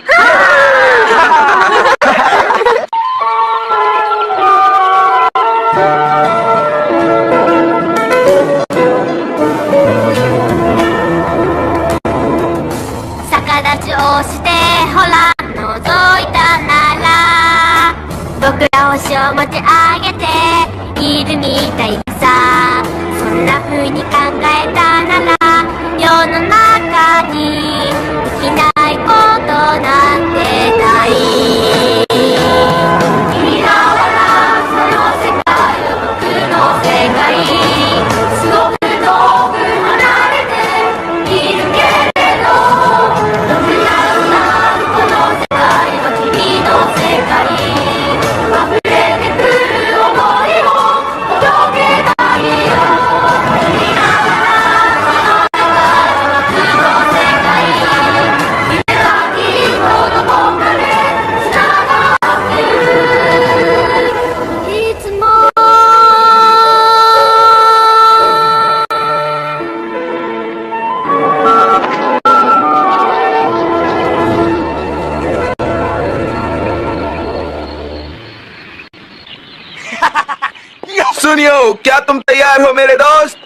सुनियो, क्या तुम तैयार हो मेरे दोस्त?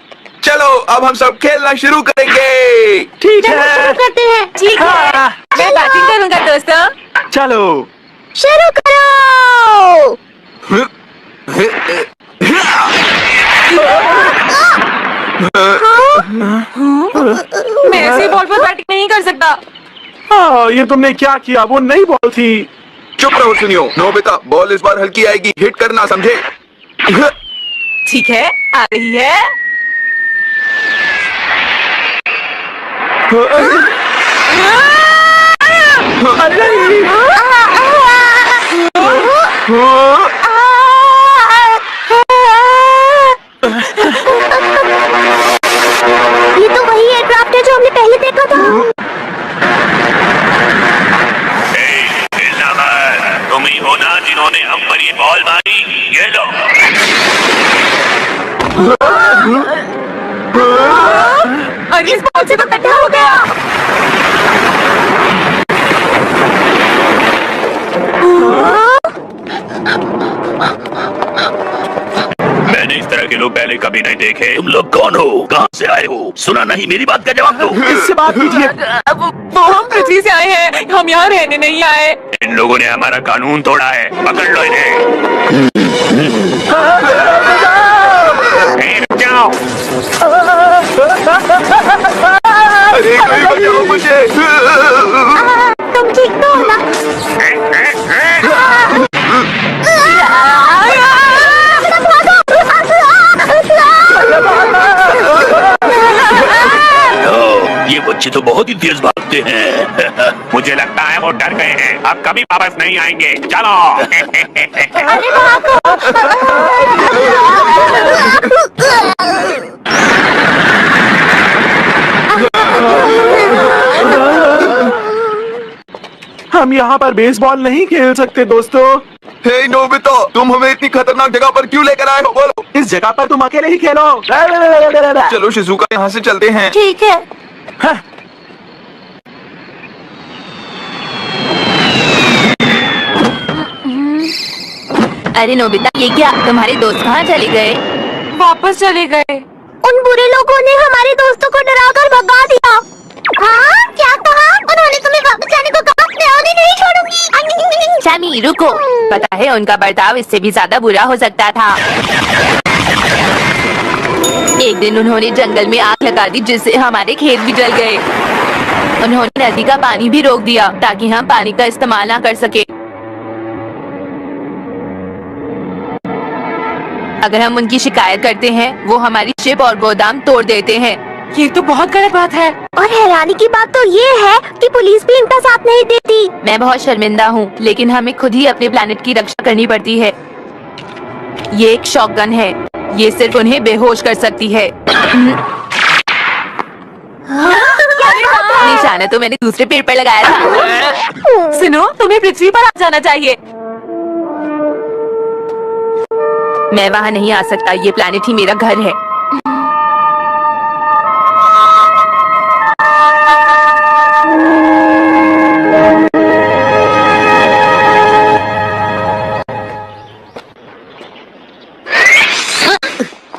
चलो अब हम सब खेलना शुरू करेंगे। ठीक है, करते हैं। ठीक है, मैं बैटिंग करूँगा दोस्तों। चलो शुरू करो। मैं ऐसे बॉल पर बैटिंग नहीं कर सकता। हाँ, ये तुमने क्या किया? वो नई बॉल थी। चुप रहो सुनियो। नोबिता, बॉल इस बार हल्की आएगी, हिट करना, समझे? ठीक है, आ रही है। ये तो वही एयरक्राफ्ट है जो हमने पहले देखा था। तुम हम पर ये बॉल मारी, ये लो। अरे इस बॉल से तो कट्टा हो गया। मैंने इस तरह के लोग पहले कभी नहीं देखे। तुम लोग कौन हो, कहाँ से आए हो? सुना नहीं, मेरी बात का जवाब दो। इससे बात कीजिए। वो हम पृथ्वी से आए हैं, हम यहाँ रहने नहीं आए। इन लोगों ने हमारा कानून तोड़ा है, पकड़ लो इन्हें। रुक जाओ। अरे कोई बचाओ मुझे। तुम ठीक तो हो ना? ये बच्चे तो बहुत ही तेज भागते हैं। मुझे लगता है वो डर गए हैं, अब कभी वापस नहीं आएंगे। चलो। अरे भागो। हम यहाँ पर बेसबॉल नहीं खेल सकते दोस्तों। हे नोबिता, तुम हमें इतनी खतरनाक जगह पर क्यों लेकर आए हो, बोलो। इस जगह पर तुम अकेले ही खेलो। चलो शिजुका, यहाँ से चलते हैं। ठीक है। हाँ। अरे नोबिता, ये क्या, तुम्हारे दोस्त कहाँ चले गए? वापस चले गए। उन बुरे लोगों ने हमारे दोस्तों को डराकर भगा दिया। हाँ, क्या कहा? उन्होंने तुम्हें वापस जाने को कहा। मैं उन्हें नहीं छोड़ूंगी। शमी रुको, पता है उनका बर्ताव इससे भी ज्यादा बुरा हो सकता था। एक दिन उन्होंने जंगल में आग लगा दी, जिससे हमारे खेत भी जल गए। उन्होंने नदी का पानी भी रोक दिया ताकि हम पानी का इस्तेमाल ना कर सके। अगर हम उनकी शिकायत करते हैं, वो हमारी शिप और गोदाम तोड़ देते हैं। ये तो बहुत गलत बात है। और हैरानी की बात तो ये है कि पुलिस भी इनका साथ नहीं देती। मैं बहुत शर्मिंदा हूँ, लेकिन हमें खुद ही अपने प्लेनेट की रक्षा करनी पड़ती है। ये एक शॉटगन है, ये सिर्फ उन्हें बेहोश कर सकती है। निशाना तो मैंने दूसरे पेड़ पर लगाया था। सुनो, तुम्हें पृथ्वी पर आ जाना चाहिए। मैं वहाँ नहीं आ सकता, ये प्लेनेट ही मेरा घर है।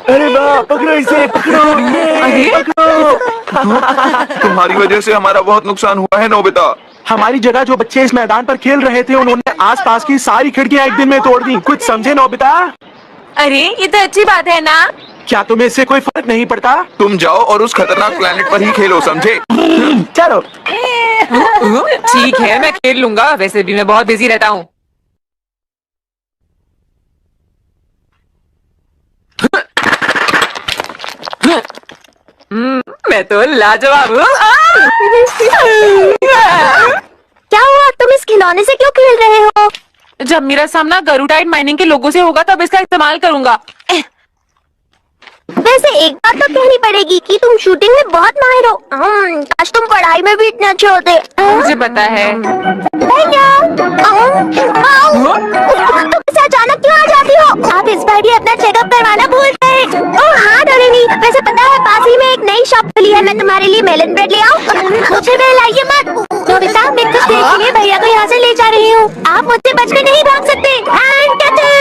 अरे वाह, पकड़ो इसे, पकड़ो। अरे पकड़ो। तुम्हारी वजह से हमारा बहुत नुकसान हुआ है नोबिता। हमारी जगह जो बच्चे इस मैदान पर खेल रहे थे, उन्होंने आसपास की सारी खिड़कियां एक दिन में तोड़ दी। कुछ समझे नोबिता? अरे ये तो अच्छी बात है ना। क्या तुम्हें इससे कोई फर्क नहीं पड़ता? तुम जाओ और उस खतरनाक प्लेनेट पर ही खेलो, समझे? चलो। ठीक है, मैं खेल लूंगा, वैसे भी मैं बहुत बिजी रहता हूँ। मैं तो लाजवाब हूँ। क्या हुआ? तुम इस खिलौने से क्यों खेल रहे हो? जब मेरा सामना गरुडाइट माइनिंग के लोगों से होगा, तब इसका इस्तेमाल करूंगा। वैसे एक बात तो कहनी पड़ेगी कि तुम शूटिंग में बहुत माहिर हो। काश तुम पढ़ाई में भी इतना अच्छे होते। मुझे पता है। भैया, तुम ऐसे अचानक क्यों आ जाती हो? आप इस बार ही अपना चेकअप करवाना भूल गए। ओह हाँ डोरेनी, वैसे पता है पास ही में एक नई शॉप खुली है, मैं तुम्हारे लिए मेलन ब्रेड ले आऊं? मुझे बहलाइए मत। नोबिता, मैं कुछ देर के लिए भैया को यहाँ से ले जा रही हूँ। आप मुझसे बच के नहीं भाग सकते। End cutter.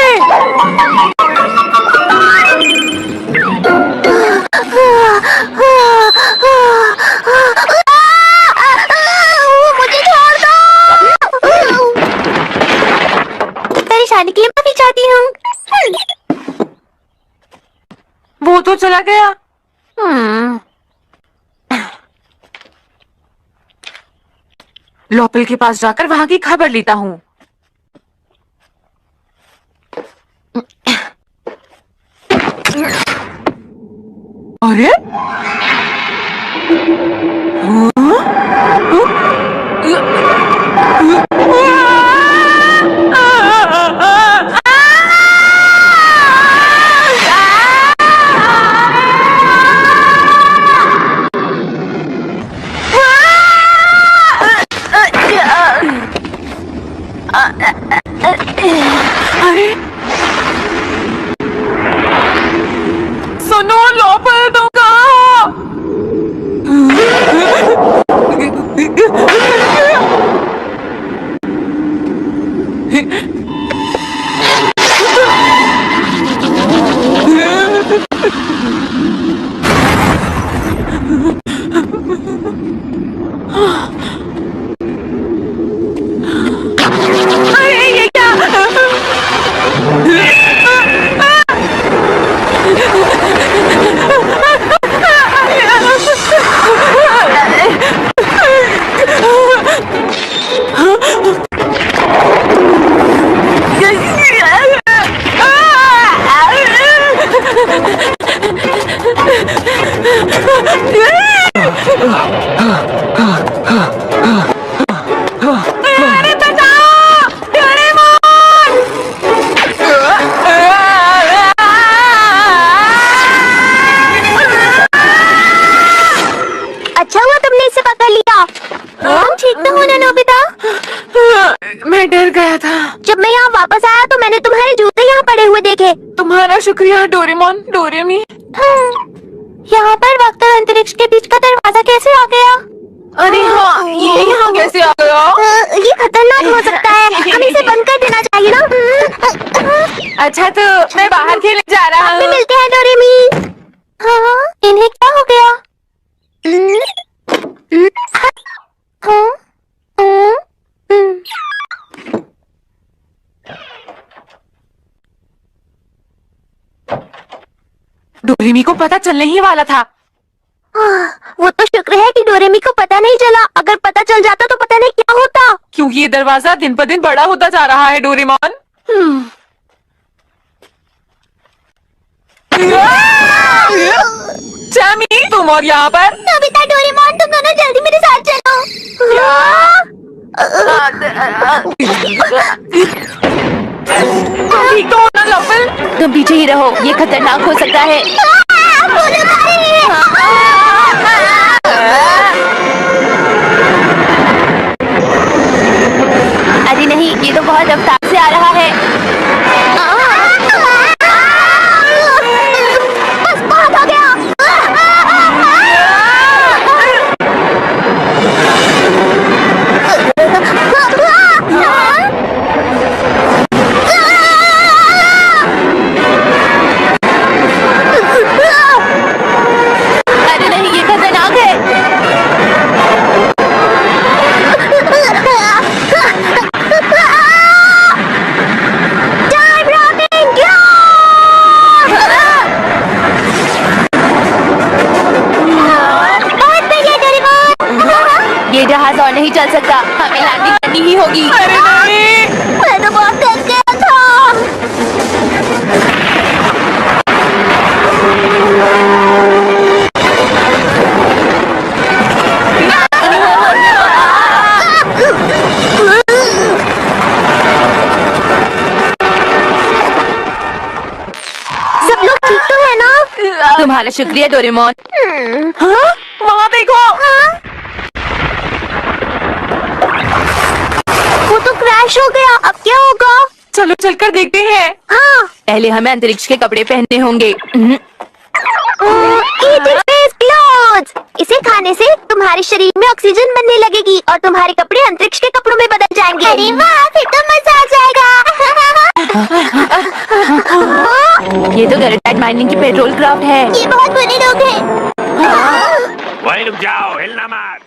मुझे छोड़ दो। परेशानी के लिए माफी चाहती हूँ। वो तो चला गया। लोपल के पास जाकर वहाँ की खबर लेता हूँ। अरे शुक्रिया डोरेमोन डोरेमी। यहाँ पर वक्त और अंतरिक्ष के बीच का दरवाजा कैसे आ गया? अरे हाँ, ये यहाँ कैसे आ गया? ये खतरनाक हो सकता है, हमें इसे बंद कर देना चाहिए ना। अच्छा तो मैं बाहर खेलने जा रहा फिर हूँ। मिलते हैं डोरेमी। हाँ, इन्हें क्या हो गया? डोरेमी को पता चलने ही वाला था। वो तो शुक्र है कि डोरेमी को पता नहीं चला, अगर पता चल जाता तो पता नहीं क्या होता। क्योंकि ये दरवाजा दिन पर दिन बड़ा होता जा रहा है डोरेमोन। चैमी तुम और यहाँ पर? नोबिता डोरेमोन तुम दोनों जल्दी मेरे साथ चलो। ठीक तो हो ना लफल? तुम पीछे ही रहो, ये खतरनाक हो सकता है। अरे नहीं, ये तो बहुत रफ्तार से आ रहा है। बस बहुत हो गया। अरे नहीं, ये खतरनाक है। ये जहाज और नहीं चल सकता, हमें लैंडिंग करनी ही होगी। अरे नहीं। मैं तो बहुत डर गया था। सब लोग ठीक तो है ना? तुम्हारा शुक्रिया डोरेमोन। हाँ? वहाँ देखो। वो तो क्रैश हो गया, अब क्या होगा? चलो चलकर देखते हैं। हाँ। पहले हमें अंतरिक्ष के कपड़े पहनने होंगे। Eat space clothes। इसे खाने से तुम्हारे शरीर में ऑक्सीजन बनने लगेगी और तुम्हारे कपड़े अंतरिक्ष के कपड़ों में बदल जाएंगे। अरे वाह, फिर तो मजा आ जाएगा। ये तो गैरेटाइट माइनिंग की पेट्रोल क्राफ्ट है। ये बहुत बुरे लोग हैं। वहीं रुक जाओ, हिलना मत।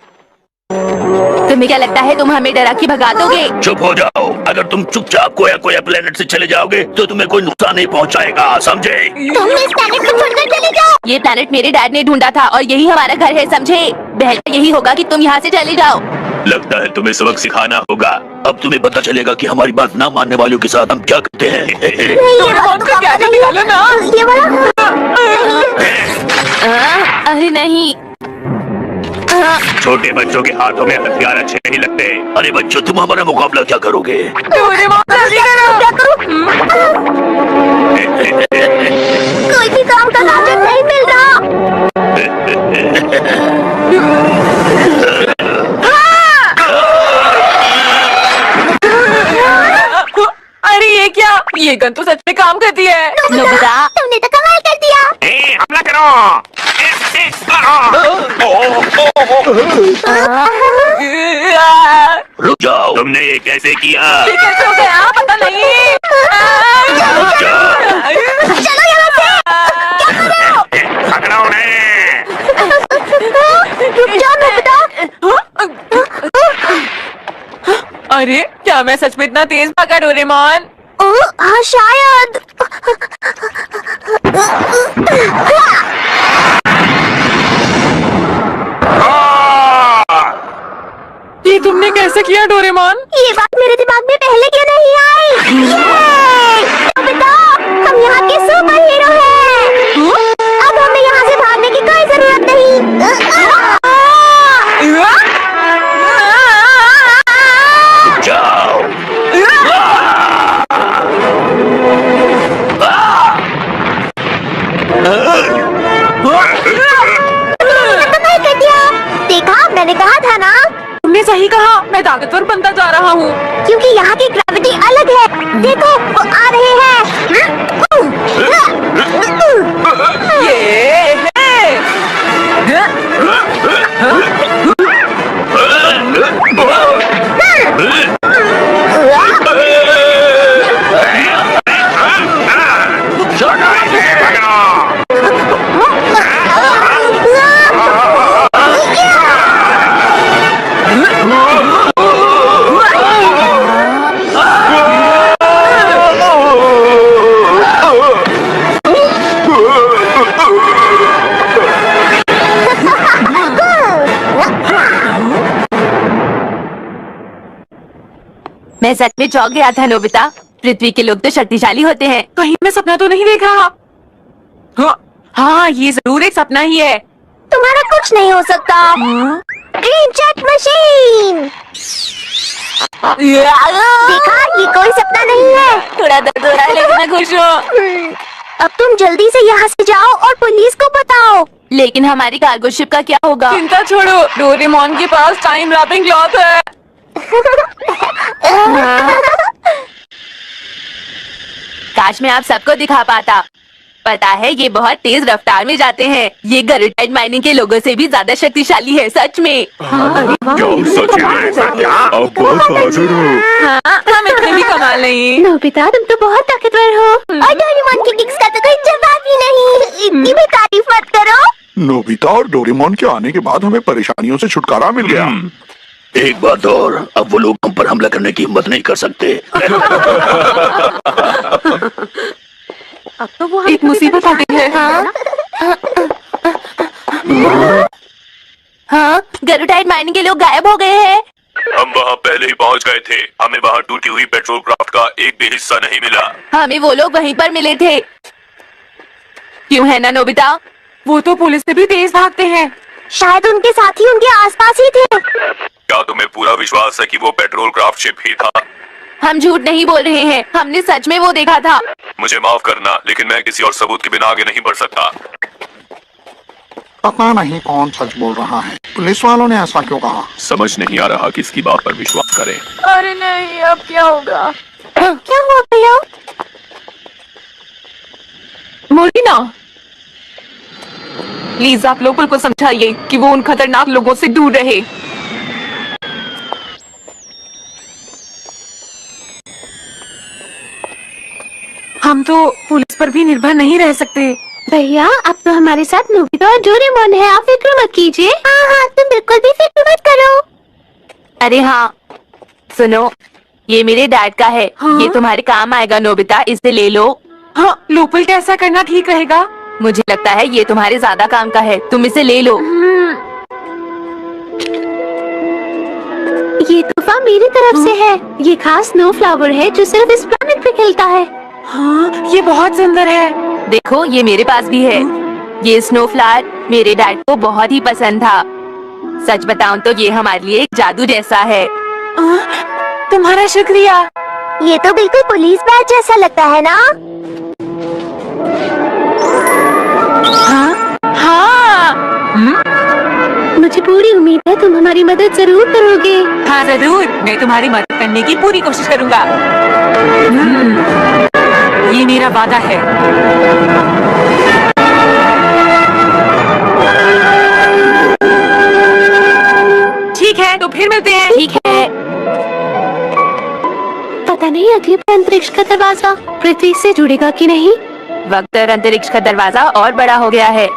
तुम्हें क्या लगता है तुम हमें डरा के भगा दोगे? चुप हो जाओ। अगर तुम चुपचाप कोया प्लेनेट से चले जाओगे तो तुम्हें कोई नुकसान नहीं पहुंचाएगा, समझे? तुम इस प्लैनेट को छोड़कर चले जाओ। ये प्लैनेट मेरे डैड ने ढूंढा था और यही हमारा घर है, समझे? बेहतर यही होगा कि तुम यहाँ से चले जाओ। लगता है तुम्हें सबक सिखाना होगा। अब तुम्हें पता चलेगा कि हमारी बात ना मानने वालों के साथ हम क्या करते हैं। डोरेमोन का क्या निकालो ना। ये वाला अरे नहीं। छोटे बच्चों के हाथों में हथियार अच्छे नहीं लगते। अरे बच्चों, तुम हमारा मुकाबला क्या करोगे? डोरेमोन जल्दी करो। क्या करूं? कोई भी काम का नाटक नहीं मिल रहा। अरे ये क्या? ये गन तो सच में काम करती है। नोबिता, तुमने तो कमाल कर दिया। हमला करो। रुक जाओ। तुमने ये कैसे किया? ये कैसे हो गया? पता नहीं। चलो यहाँ से। पकड़ो उन्हें। रुक जाओ नोबिता। अरे क्या मैं सच में इतना तेज भागा डोरेमोन? हाँ शायद। ये तुमने कैसे किया डोरेमोन? ये बात मेरे दिमाग में पहले क्यों नहीं आई? नोबिता, हम यहाँ के सुपर हीरो हैं। अब हमें यहाँ से भागने की कोई जरूरत नहीं। जाओ। कमाल कर दिया। देखा, मैंने कहा था ना। तुमने सही कहा, मैं ताकतवर बनता जा रहा हूँ। क्योंकि यहाँ की ग्रेविटी अलग है। देखो, वो आ रहे हैं। मैं सच में चौंक गया था नोबिता। पृथ्वी के लोग तो शक्तिशाली होते हैं। कहीं मैं सपना तो नहीं देखा? हाँ, ये जरूर एक सपना ही है। तुम्हारा कुछ नहीं हो सकता। Dream check machine. देखा, ये कोई सपना नहीं है। थोड़ा दर्द हो रहा है लेकिन मैं खुश हूँ। अब तुम जल्दी से यहाँ से जाओ और पुलिस को बताओ। लेकिन हमारी कार्गो शिप का क्या होगा? चिंता छोड़ो, डोरेमोन के पास टाइम रैपिंग क्लॉथ है। काश मैं आप सबको दिखा पाता। पता है ये बहुत तेज रफ्तार में जाते हैं। ये गरुडाइट माइनिंग के लोगों से भी ज्यादा शक्तिशाली है, सच में। सच में क्या? आप बहुत बहादुर हो। हाँ, हम इतने भी कमाल नहीं। नोबिता, तुम तो बहुत ताकतवर हो और डोरेमोन की किक्स का तो कोई जवाब ही नहीं। इतनी भी तारीफ मत करो। नोबिता और डोरेमोन के आने के बाद हमें परेशानियों से छुटकारा मिल गया। एक बात और, अब वो लोग हम पर हमला करने की हिम्मत नहीं कर सकते। अब तो वो एक मुसीबत आ गई है। हाँ, गरुडाइट माइनिंग के लोग गायब हो गए हैं। हम वहाँ पहले ही पहुँच गए थे। हमें वहाँ टूटी हुई पेट्रोल क्राफ्ट का एक भी हिस्सा नहीं मिला। हमें वो लोग वहीं पर मिले थे। क्यों है ना नोबिता? वो तो पुलिस से भी तेज भागते हैं। शायद उनके साथी उनके आसपास ही थे। क्या तुम्हें पूरा विश्वास है कि वो पेट्रोल क्राफ्ट शिप ही था? हम झूठ नहीं बोल रहे हैं, हमने सच में वो देखा था। मुझे माफ करना, लेकिन मैं किसी और सबूत के बिना आगे नहीं बढ़ सकता। पता नहीं कौन सच बोल रहा है। पुलिस वालों ने ऐसा क्यों कहा? समझ नहीं आ रहा किसकी बात पर विश्वास करें। अरे नहीं, अब क्या होगा? क्या हुआ भैया? मोलिना, प्लीज आप लोगों को समझाइए कि वो उन खतरनाक लोगों से दूर रहे। हम तो पुलिस पर भी निर्भर नहीं रह सकते। भैया, अब तो हमारे साथ नोबिता और डोरेमोन है। आप फिक्र मत कीजिए। हाँ, तुम बिल्कुल भी फिक्र मत करो। अरे हाँ, सुनो, ये मेरे डैड का है। हाँ? ये तुम्हारे काम आएगा नोबिता, इसे ले लो। हाँ, लोपल का ऐसा करना ठीक रहेगा? मुझे लगता है ये तुम्हारे ज्यादा काम का है, तुम इसे ले लो। ये तोहफा मेरी तरफ से है। ये खास स्नो फ्लावर है जो सिर्फ इस प्लैनेट पे खिलता है। हाँ, ये बहुत सुंदर है। देखो, ये मेरे पास भी है। ये स्नो फ्लावर मेरे डैड को बहुत ही पसंद था। सच बताऊं तो ये हमारे लिए एक जादू जैसा है। तुम्हारा शुक्रिया। ये तो बिल्कुल पुलिस बैच जैसा लगता है ना? हाँ, मुझे पूरी उम्मीद है तुम हमारी मदद जरूर करोगे। हाँ जरूर, मैं तुम्हारी मदद करने की पूरी कोशिश करूंगा। ये मेरा वादा है। ठीक है, तो फिर मिलते हैं। ठीक है। पता नहीं अगले अंतरिक्ष का दरवाजा पृथ्वी से जुड़ेगा कि नहीं। वक्त और अंतरिक्ष का दरवाजा और बड़ा हो गया है।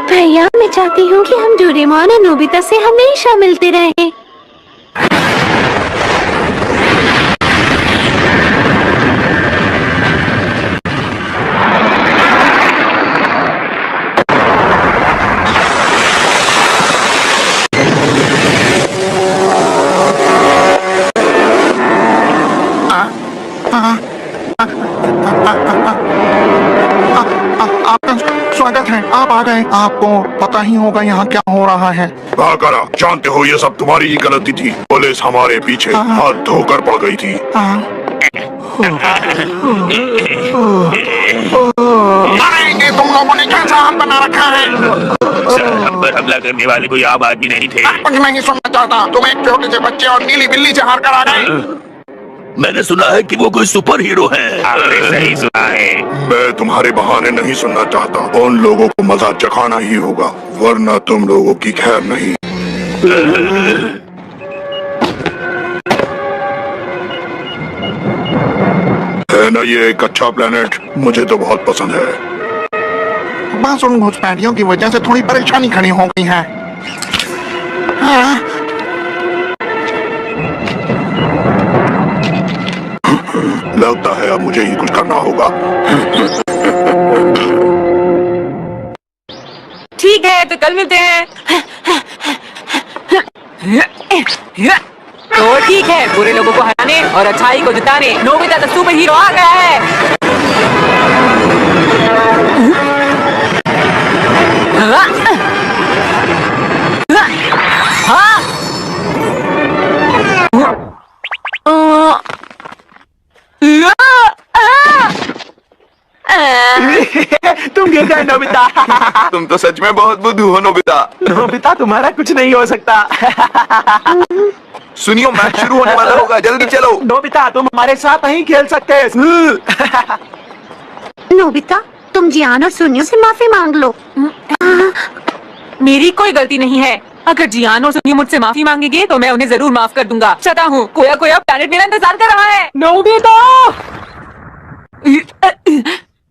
भैया, मैं चाहती हूँ कि हम डोरेमोन और नोबिता से हमेशा मिलते रहें। आपका स्वागत है। आप आ गए। आपको पता ही होगा यहाँ क्या हो रहा है। करा जानते हो, ये सब तुम्हारी ही गलती थी। पुलिस हमारे पीछे हाथ धोकर पड़ गई थी। ये तुम लोगों ने कैसा हाल बना रखा है? हम पर हमला करने वाले कोई आम आदमी नहीं थे। कुछ नहीं सुनना चाहता। तुम एक छोटे से बच्चे और नीली बिल्ली से हार कर आ गए। मैंने सुना है कि वो कोई सुपर हीरो है। आपने सही सुना है। मैं तुम्हारे बहाने नहीं सुनना चाहता। उन लोगों को मजा चखाना ही होगा, वरना तुम लोगों की खैर नहीं। है ना ये एक अच्छा प्लेनेट? मुझे तो बहुत पसंद है। बस उन घुसपैठियों की वजह से थोड़ी परेशानी खड़ी हो गई है। लगता है अब मुझे ही कुछ करना होगा। ठीक है, तो कल मिलते हैं। तो ठीक है, बुरे लोगों को हराने और अच्छाई को जिताने नोबिता द सुपर हीरो आ गया है। तुम गिर गए नोबिता। तुम तो सच में बहुत बुद्धू हो नोबिता। नोबिता तुम्हारा कुछ नहीं हो सकता। सुनियो, मैच शुरू होने वाला होगा, जल्दी चलो। नोबिता तुम हमारे साथ नहीं खेल सकते। नोबिता, तुम जियान और सुनियो से माफी मांग लो। मेरी कोई गलती नहीं है। अगर जियान और सुनियो मुझसे माफी मांगेंगे तो मैं उन्हें जरूर माफ कर दूंगा। चलता हूँ, कोया कोया प्लैनेट मेरा इंतजार कर रहा है। नोबिता,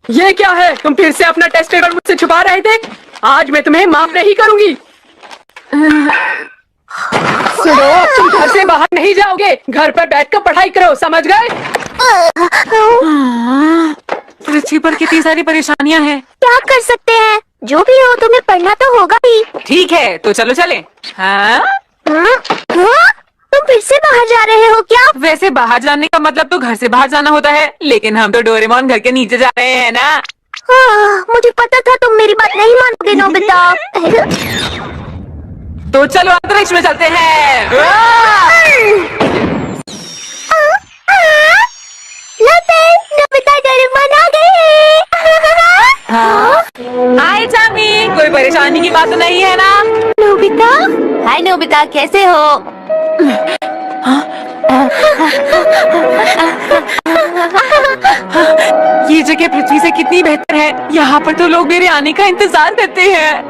ये क्या है? तुम फिर से अपना टेस्ट पेपर मुझसे छुपा रहे थे। आज मैं तुम्हें माफ नहीं करूंगी। सुनो, तुम घर से बाहर नहीं जाओगे, घर पर बैठकर पढ़ाई करो, समझ गए? पृथ्वी पर कितनी सारी परेशानियां हैं। क्या कर सकते हैं? जो भी हो, तुम्हें पढ़ना तो होगा ही। ठीक है, तो चलो चलें। हाँ? तुम फिर से बाहर जा रहे हो क्या? वैसे बाहर जाने का मतलब तो घर से बाहर जाना होता है, लेकिन हम तो डोरेमोन घर के नीचे जा रहे हैं ना। मुझे पता था तुम मेरी बात नहीं मानोगे नोबिता। तो चलो अंतरिक्ष में चलते हैं। नोबिता डोरेमोन आ गए। हाय चामी, कोई परेशानी की बात तो नहीं है ना? नोबिता, हाय नोबिता, कैसे हो? ये जगह पृथ्वी से कितनी बेहतर है। यहाँ पर तो लोग मेरे आने का इंतजार करते हैं।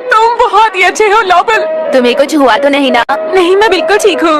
तुम बहुत ही अच्छे हो लॉबल। तुम्हें कुछ हुआ तो नहीं ना? नहीं, मैं बिल्कुल ठीक हूँ।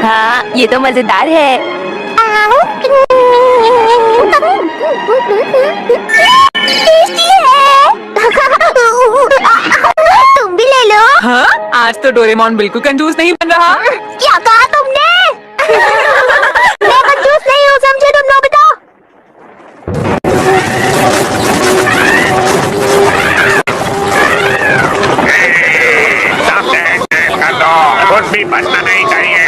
हाँ, ये तो मजेदार है। टेस्टी है। तुम भी ले लो। हाँ, आज तो डोरेमोन बिल्कुल कंजूस नहीं बन रहा। क्या कहा तुमने? मैं कंजूस नहीं हूँ, समझे तुम नोबिता? कुछ भी बचना नहीं चाहिए।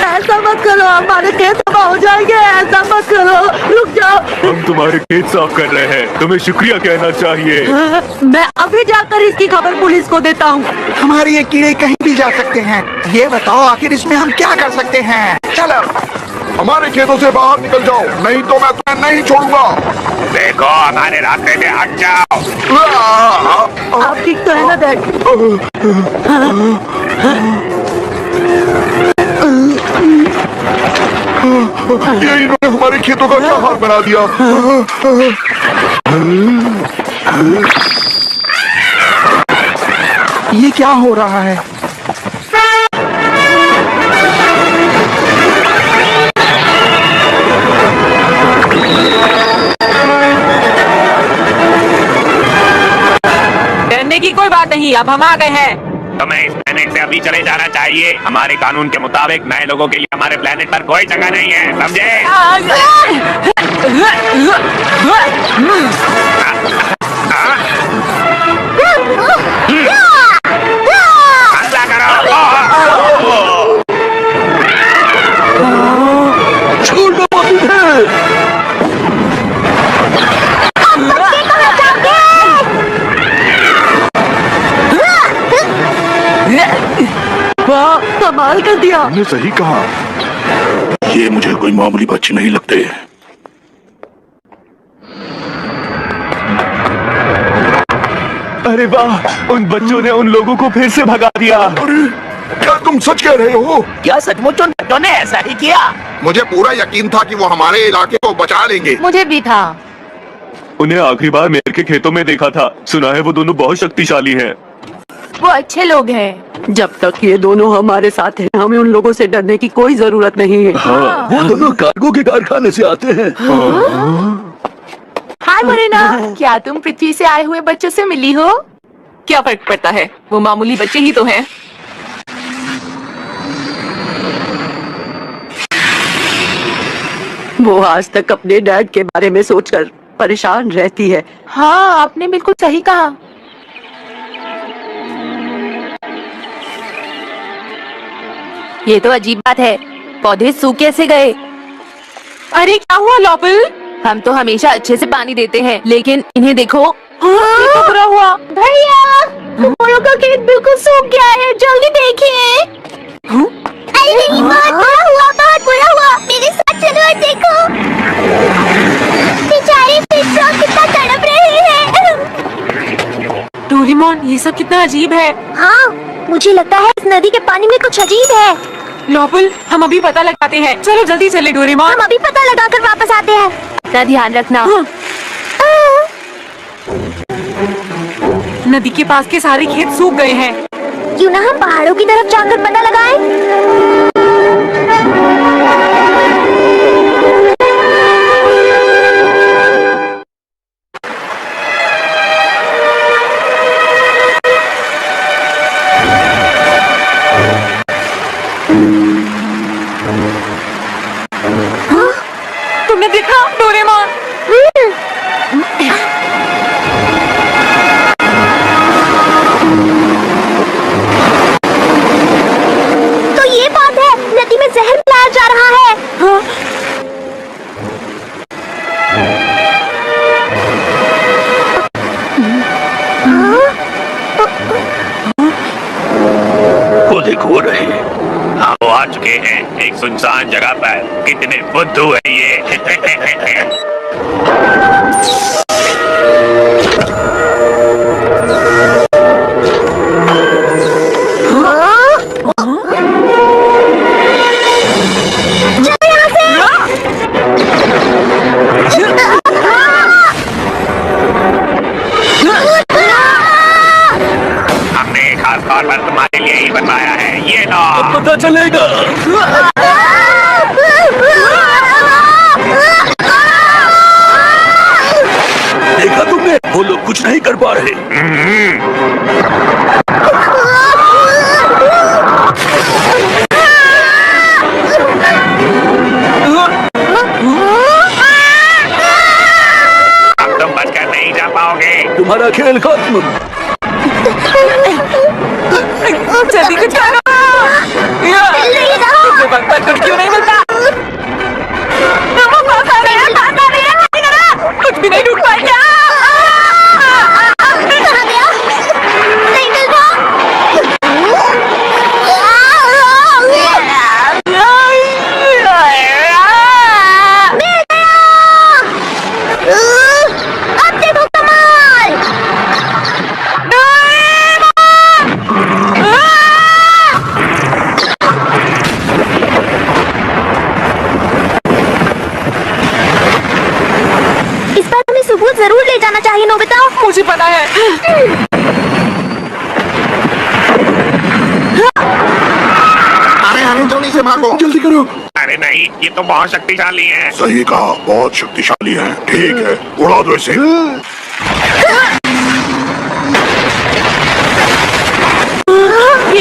ऐसा मत करो, हमारे खेत तबाह हो जाएंगे। ऐसा मत करो, रुक जाओ। हम तुम्हारे खेत साफ कर रहे हैं, तुम्हें शुक्रिया कहना चाहिए। मैं अभी जाकर इसकी खबर पुलिस को देता हूँ। हमारे ये कीड़े कहीं भी जा सकते हैं। ये बताओ आखिर इसमें हम क्या कर सकते हैं? चलो, हमारे खेतों से बाहर निकल जाओ, नहीं तो मैं तुम्हें नहीं छोड़ूंगा। देखो, हमारे रास्ते में हट जाओ। आप ठीक तो है ना डैड? ये इन्होंने हमारे खेतों का क्या हाल बना दिया। ये क्या हो रहा है? डरने की कोई बात नहीं, अब हम आ गए हैं। तुम्हें इस प्लेनेट से अभी चले जाना चाहिए। हमारे कानून के मुताबिक नए लोगों के लिए हमारे प्लेनेट पर कोई जगह नहीं है, समझे? हमला करो। वाह, कमाल कर दिया। तुमने सही कहा, ये मुझे कोई मामूली बच्चे नहीं लगते। अरे वाह, उन बच्चों ने उन लोगों को फिर से भगा दिया। अरे क्या तुम सच कह रहे हो? क्या सचमुच उन बच्चों ने ऐसा ही किया? मुझे पूरा यकीन था कि वो हमारे इलाके को बचा लेंगे। मुझे भी था। उन्हें आखिरी बार मेरे के खेतों में देखा था। सुना है वो दोनों बहुत शक्तिशाली हैं। वो अच्छे लोग हैं। जब तक ये दोनों हमारे साथ हैं, हमें उन लोगों से डरने की कोई जरूरत नहीं है। वो दोनों कार्गो के कारखाने से आते हैं। हाय मोरेना, क्या तुम पृथ्वी से आए हुए बच्चों से मिली हो? क्या फर्क पड़ता है, वो मामूली बच्चे ही तो हैं। वो आज तक अपने डैड के बारे में सोचकर परेशान रहती है। हाँ, आपने बिल्कुल सही कहा। ये तो अजीब बात है, पौधे सूख कैसे गए? अरे क्या हुआ लॉपल? हम तो हमेशा अच्छे से पानी देते हैं, लेकिन इन्हें देखो। ये तो बुरा हुआ। भैया, मोरों का खेत बिल्कुल सूख गया है, जल्दी देखिए। अरे नहीं, बहुत बुरा हुआ, बहुत बुरा हुआ। मेरे साथ चलो और देखो। बेचारे फिश कितना तड़प रहे हैं। डोरेमोन, ये सब कितना अजीब है। हाँ, मुझे लगता है इस नदी के पानी में कुछ अजीब है। लॉपल, हम अभी पता लगाते हैं। चलो जल्दी चले डोरेमोन। हम अभी पता लगाकर वापस आते हैं। अपना ध्यान रखना। नदी के पास के सारे खेत सूख गए हैं। क्यों ना हम पहाड़ों की तरफ जाकर पता लगाएं? तुमने देखा डोरेमोन? तो ये बात है, नदी में जहर मिलाया जा रहा है। वो देखो रहे। हाँ, वो आ चुके हैं एक सुनसान जगह पर। कितने बुद्धू है ये। हमने खास तौर पर तुम्हारे लिए ही बनवाया है, ये लो। पता चलेगा। देखा तुमने, वो लोग कुछ नहीं कर पा रहे। अब तुम बचकर नहीं जा पाओगे। तुम्हारा खेल खत्म। जल्दी कुछ करो। तुझे वक्त पर क्यों नहीं मिलता? कुछ भी नहीं ढूंढ पाएगा। नहीं मिल रहा। मिल गया। अब देखो कमाल। इस बार हमें सबूत जरूर ले जाना चाहिए नोबिता। मुझे पता है। अरे अरे जल्दी से भागो, जल्दी करो। अरे नहीं, ये तो बहुत शक्तिशाली है। सही कहा, बहुत शक्तिशाली है। ठीक है, उड़ा दो इसे।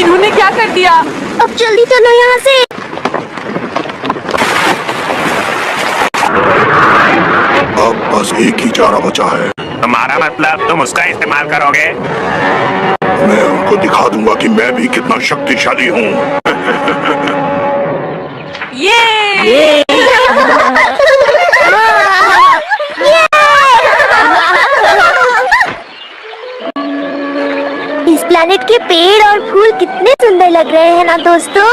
इन्होंने क्या कर दिया? अब जल्दी चलो यहाँ से। अब बस एक ही चारा बचा है। तुम्हारा मतलब तुम उसका इस्तेमाल करोगे? मैं उनको दिखा दूंगा कि मैं भी कितना शक्तिशाली हूँ। ये इस प्लेनेट के पेड़ और फूल कितने सुंदर लग रहे हैं ना दोस्तों।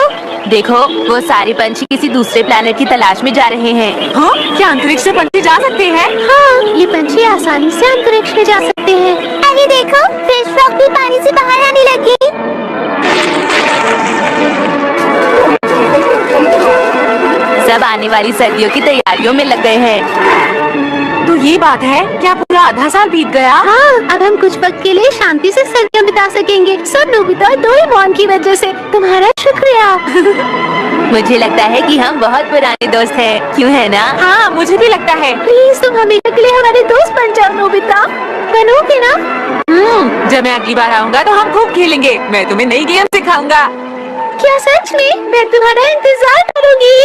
देखो, वो सारे पंछी किसी दूसरे प्लेनेट की तलाश में जा रहे हैं। हाँ, क्या अंतरिक्ष से पंछी जा सकते हैं? हाँ, ये पंछी आसानी से अंतरिक्ष में जा सकते हैं। अरे देखो, फिश फ्रॉग भी पानी से बाहर आने लगी। सब आने वाली सर्दियों की तैयारियों में लग गए हैं। तो ये बात है, क्या पूरा आधा साल बीत गया? हाँ, अब हम कुछ वक्त के लिए शांति से सर्दियाँ बिता सकेंगे। सब नोबिता और डोरेमोन की वजह से। तुम्हारा शुक्रिया। मुझे लगता है कि हम बहुत पुराने दोस्त हैं, क्यों है ना? हाँ, मुझे भी लगता है। प्लीज तुम हमेशा के लिए हमारे दोस्त बन जाओ नोबिता। बनोगे ना? जब मैं अगली बार आऊंगा तो हम खूब खेलेंगे। मैं तुम्हें नई गेम सिखाऊंगा। क्या सच में? मैं तुम्हारा इंतजार करूंगी।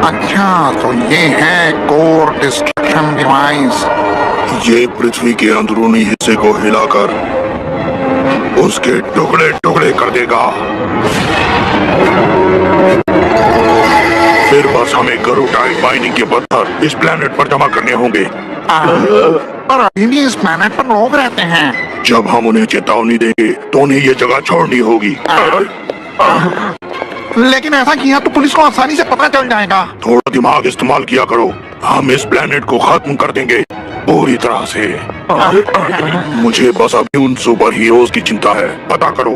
अच्छा, तो ये है कोर डिस्ट्रक्शन डिवाइस। ये पृथ्वी के अंदरूनी हिस्से को हिलाकर उसके टुकड़े टुकड़े कर देगा। फिर बस हमें गरुटाइट बाइंडिंग के पत्थर इस प्लेनेट पर जमा करने होंगे। और अभी भी इस प्लेनेट पर लोग रहते हैं। जब हम उन्हें चेतावनी देंगे तो उन्हें ये जगह छोड़नी होगी। लेकिन ऐसा किया तो पुलिस को आसानी से पता चल जाएगा। थोड़ा दिमाग इस्तेमाल किया करो। हम इस प्लेनेट को खत्म कर देंगे पूरी तरह से। मुझे बस अभी उन सुपर हीरोज की चिंता है। पता करो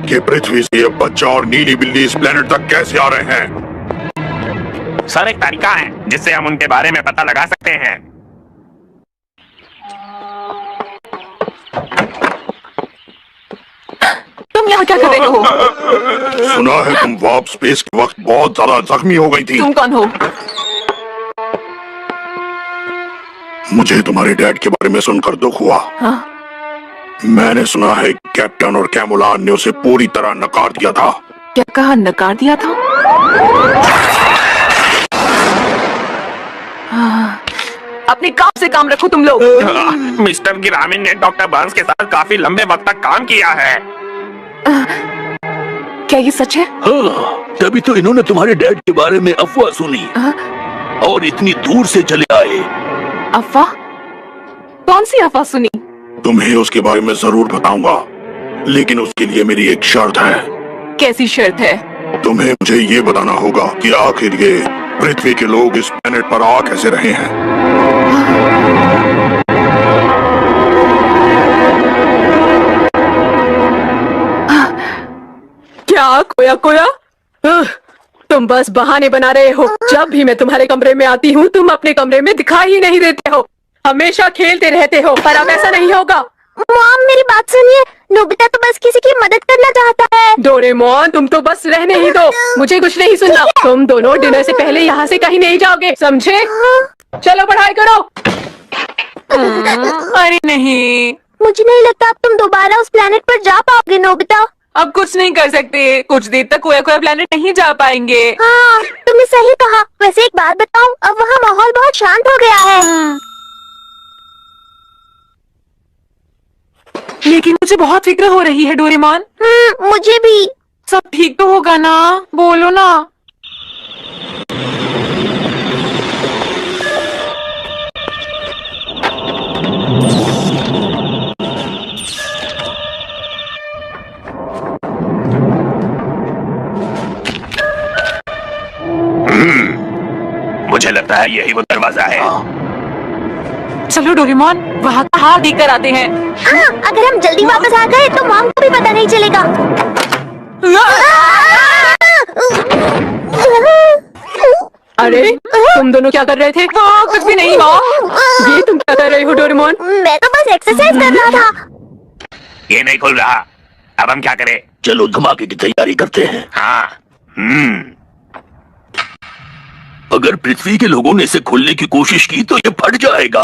कि पृथ्वी से बच्चा और नीली बिल्ली इस प्लेनेट तक कैसे आ रहे हैं। सर, एक तरीका है जिससे हम उनके बारे में पता लगा सकते हैं। तुम यहाँ क्या कर रहे हो? सुना है तुम वार्प स्पेस के वक्त बहुत ज्यादा जख्मी हो गई थी। तुम कौन हो? मुझे तुम्हारे डैड के बारे में सुनकर दुख हुआ। हाँ? मैंने सुना है कैप्टन और कैमुलान ने उसे पूरी तरह नकार दिया था। क्या कहा? नकार दिया था? अपने काम से काम रखो तुम लोग। मिस्टर गिरामिन ने डॉक्टर बर्न्स के साथ काफी लंबे वक्त तक काम किया है। क्या ये सच है? हाँ, तभी तो इन्होंने तुम्हारे डैड के बारे में अफवाह सुनी और इतनी दूर से चले आए। अफवाह? कौन सी अफवाह सुनी? तुम्हें उसके बारे में जरूर बताऊंगा, लेकिन उसके लिए मेरी एक शर्त है। कैसी शर्त है? तुम्हें मुझे ये बताना होगा कि आखिर ये पृथ्वी के लोग इस प्लेनेट पर आ कैसे रहे हैं। क्या खोया खोया? तुम बस बहाने बना रहे हो। जब भी मैं तुम्हारे कमरे में आती हूँ तुम अपने कमरे में दिखाई ही नहीं देते हो। हमेशा खेलते रहते हो, पर अब ऐसा नहीं होगा। मॉम, मेरी बात सुनिए। नोबिता तो बस किसी की मदद करना चाहता है। डोरेमोन, तुम तो बस रहने ही दो। मुझे कुछ नहीं सुनना। तुम दोनों डिनर से पहले यहाँ से कहीं नहीं जाओगे, समझे? चलो पढ़ाई करो। अरे नहीं, मुझे नहीं लगता अब तुम दोबारा उस प्लेनेट पर जा पाओगे नोबिता। अब कुछ नहीं कर सकते। कुछ देर तक कोई प्लेनेट नहीं जा पाएंगे। हाँ, तुमने सही कहा। वैसे एक बात बताऊं, अब वहाँ माहौल बहुत शांत हो गया है। लेकिन मुझे बहुत फिक्र हो रही है डोरेमोन। मुझे भी। सब ठीक तो होगा ना? बोलो ना। मुझे लगता है यही वो दरवाजा है। चलो डोरेमोन, वहाँ का हाल देख कर आते हैं। हाँ, अगर हम जल्दी वापस आ गए तो मॉम को भी पता नहीं चलेगा। अरे तुम दोनों क्या कर रहे थे? हाँ, कुछ भी नहीं माँ। ये तुम क्या कर रहे हो डोरेमोन? मैं तो बस एक्सरसाइज कर रहा था। ये नहीं खुल रहा। अब हम क्या करें? चलो धमाके की तैयारी करते हैं। हाँ। अगर पृथ्वी के लोगों ने इसे खोलने की कोशिश की तो ये फट जाएगा।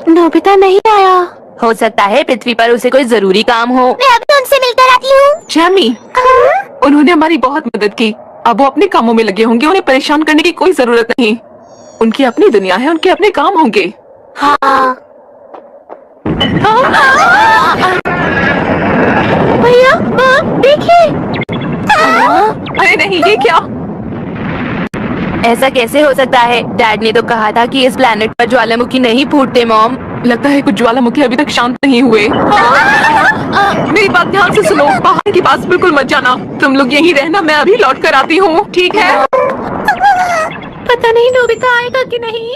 नोबिता नहीं आया। हो सकता है पृथ्वी पर उसे कोई जरूरी काम हो। मैं अभी उनसे मिलकर आती हूँ। जैमी, उन्होंने हमारी बहुत मदद की। अब वो अपने कामों में लगे होंगे। उन्हें परेशान करने की कोई जरूरत नहीं। उनकी अपनी दुनिया है, उनके अपने काम होंगे। हाँ। भैया, देखिए। अरे नहीं, ये क्या? ऐसा कैसे हो सकता है? डैड ने तो कहा था कि इस प्लेनेट पर ज्वालामुखी नहीं फूटते मॉम। लगता है कुछ ज्वालामुखी अभी तक शांत नहीं हुए। मेरी बात ध्यान से सुनो, पहाड़ के पास बिल्कुल मत जाना। तुम लोग यहीं रहना, मैं अभी लौट कर आती हूँ, ठीक है? पता नहीं नोबिता आएगा कि नहीं।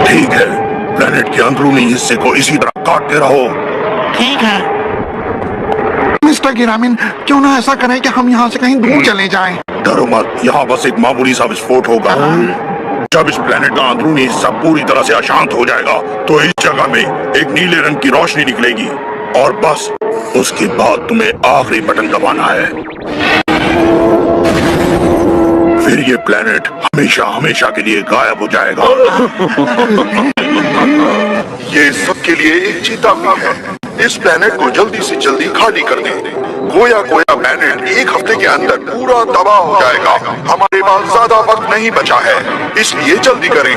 ठीक है, प्लेनेट के अंदरूनी हिस्से को इसी तरह काटते रहो। ठीक है मिस्टर गिरामिन, क्यों ना ऐसा करें कि हम यहाँ से कहीं दूर चले जाएं। डरो मत, यहाँ बस एक मामूली सा विस्फोट होगा। जब इस प्लेनेट का अंदरूनी हिस्सा पूरी तरह से अशांत हो जाएगा तो इस जगह में एक नीले रंग की रोशनी निकलेगी और बस उसके बाद तुम्हें आखिरी बटन दबाना है। फिर ये प्लेनेट हमेशा हमेशा के लिए गायब हो जाएगा। ये सबके लिए एक चेतावनी है, इस प्लेनेट को जल्दी से जल्दी खाली कर दें। गोया गोया प्लेनेट एक हफ्ते के अंदर पूरा तबाह हो जाएगा। हमारे पास ज्यादा वक्त नहीं बचा है, इसलिए जल्दी करें।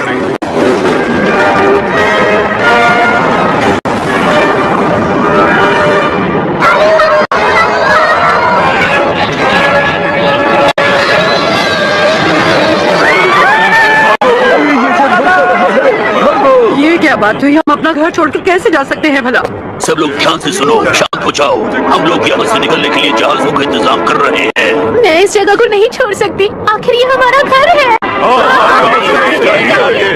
ये क्या बात हुई? हम अपना घर छोड़कर कैसे जा सकते हैं भला? सब लोग ध्यान से सुनो, शांत हो जाओ। हम लोग यहाँ से निकलने के लिए जहाजों का इंतजाम कर रहे हैं। मैं इस जगह को नहीं छोड़ सकती, आखिर ये हमारा घर है।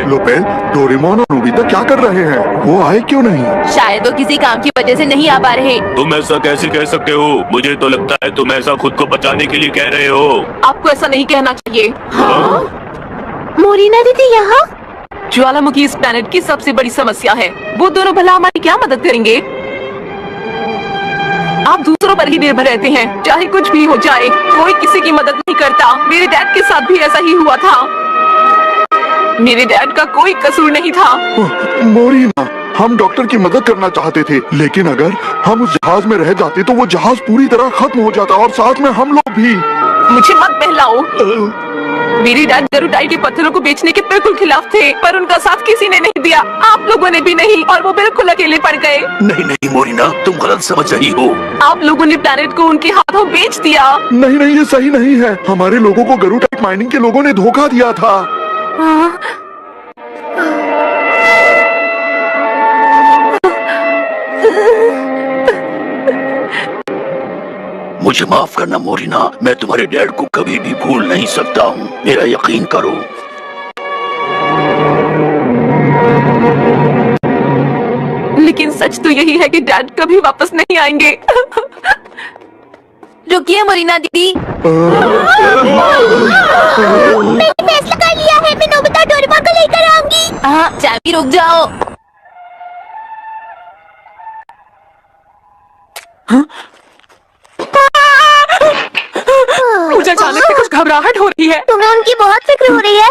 लोपेल, डोरेमोन और नोबिता क्या कर रहे हैं? वो आए क्यों नहीं? शायद वो किसी काम की वजह से नहीं आ पा रहे। तुम ऐसा कैसे कह सकते हो? मुझे तो लगता है तुम ऐसा खुद को बचाने के लिए कह रहे हो। आपको ऐसा नहीं कहना चाहिए। मोरिना दीदी यहाँ? ज्वालामुखी इस प्लेनेट की सबसे बड़ी समस्या है। वो दोनों भला हमारी क्या मदद करेंगे? आप दूसरों पर ही निर्भर रहते हैं, चाहे कुछ भी हो जाए। कोई किसी की मदद नहीं करता। मेरे डैड के साथ भी ऐसा ही हुआ था। मेरे डैड का कोई कसूर नहीं था। मोरिना, हम डॉक्टर की मदद करना चाहते थे, लेकिन अगर हम उस जहाज में रह जाते तो वो जहाज पूरी तरह खत्म हो जाता और साथ में हम लोग भी। मुझे मत बहलाओ। मेरे डैड गरुडाई के पत्थरों को बेचने के बिल्कुल खिलाफ थे, पर उनका साथ किसी ने नहीं दिया। आप लोगों ने भी नहीं, और वो बिल्कुल अकेले पड़ गए। नहीं नहीं मोरिना, तुम गलत समझ रही हो। आप लोगों ने प्लेनेट को उनके हाथों बेच दिया। नहीं नहीं, ये सही नहीं है। हमारे लोगों को गरुडाई माइनिंग के लोगों ने धोखा दिया था। मुझे माफ करना मोरिना, मैं तुम्हारे डैड को कभी भी भूल नहीं सकता हूँ, मेरा यकीन करो। लेकिन सच तो यही है कि डैड कभी वापस नहीं आएंगे। रुकिए मोरिना दीदी। मैंने फैसला कर लिया है, मैं नोबिता डोरेमोन को लेकर आऊंगी। हाँ चाबी, रुक जाओ। मुझे अचानक से कुछ घबराहट हो रही है। तुम्हें उनकी बहुत फिक्र हो रही है?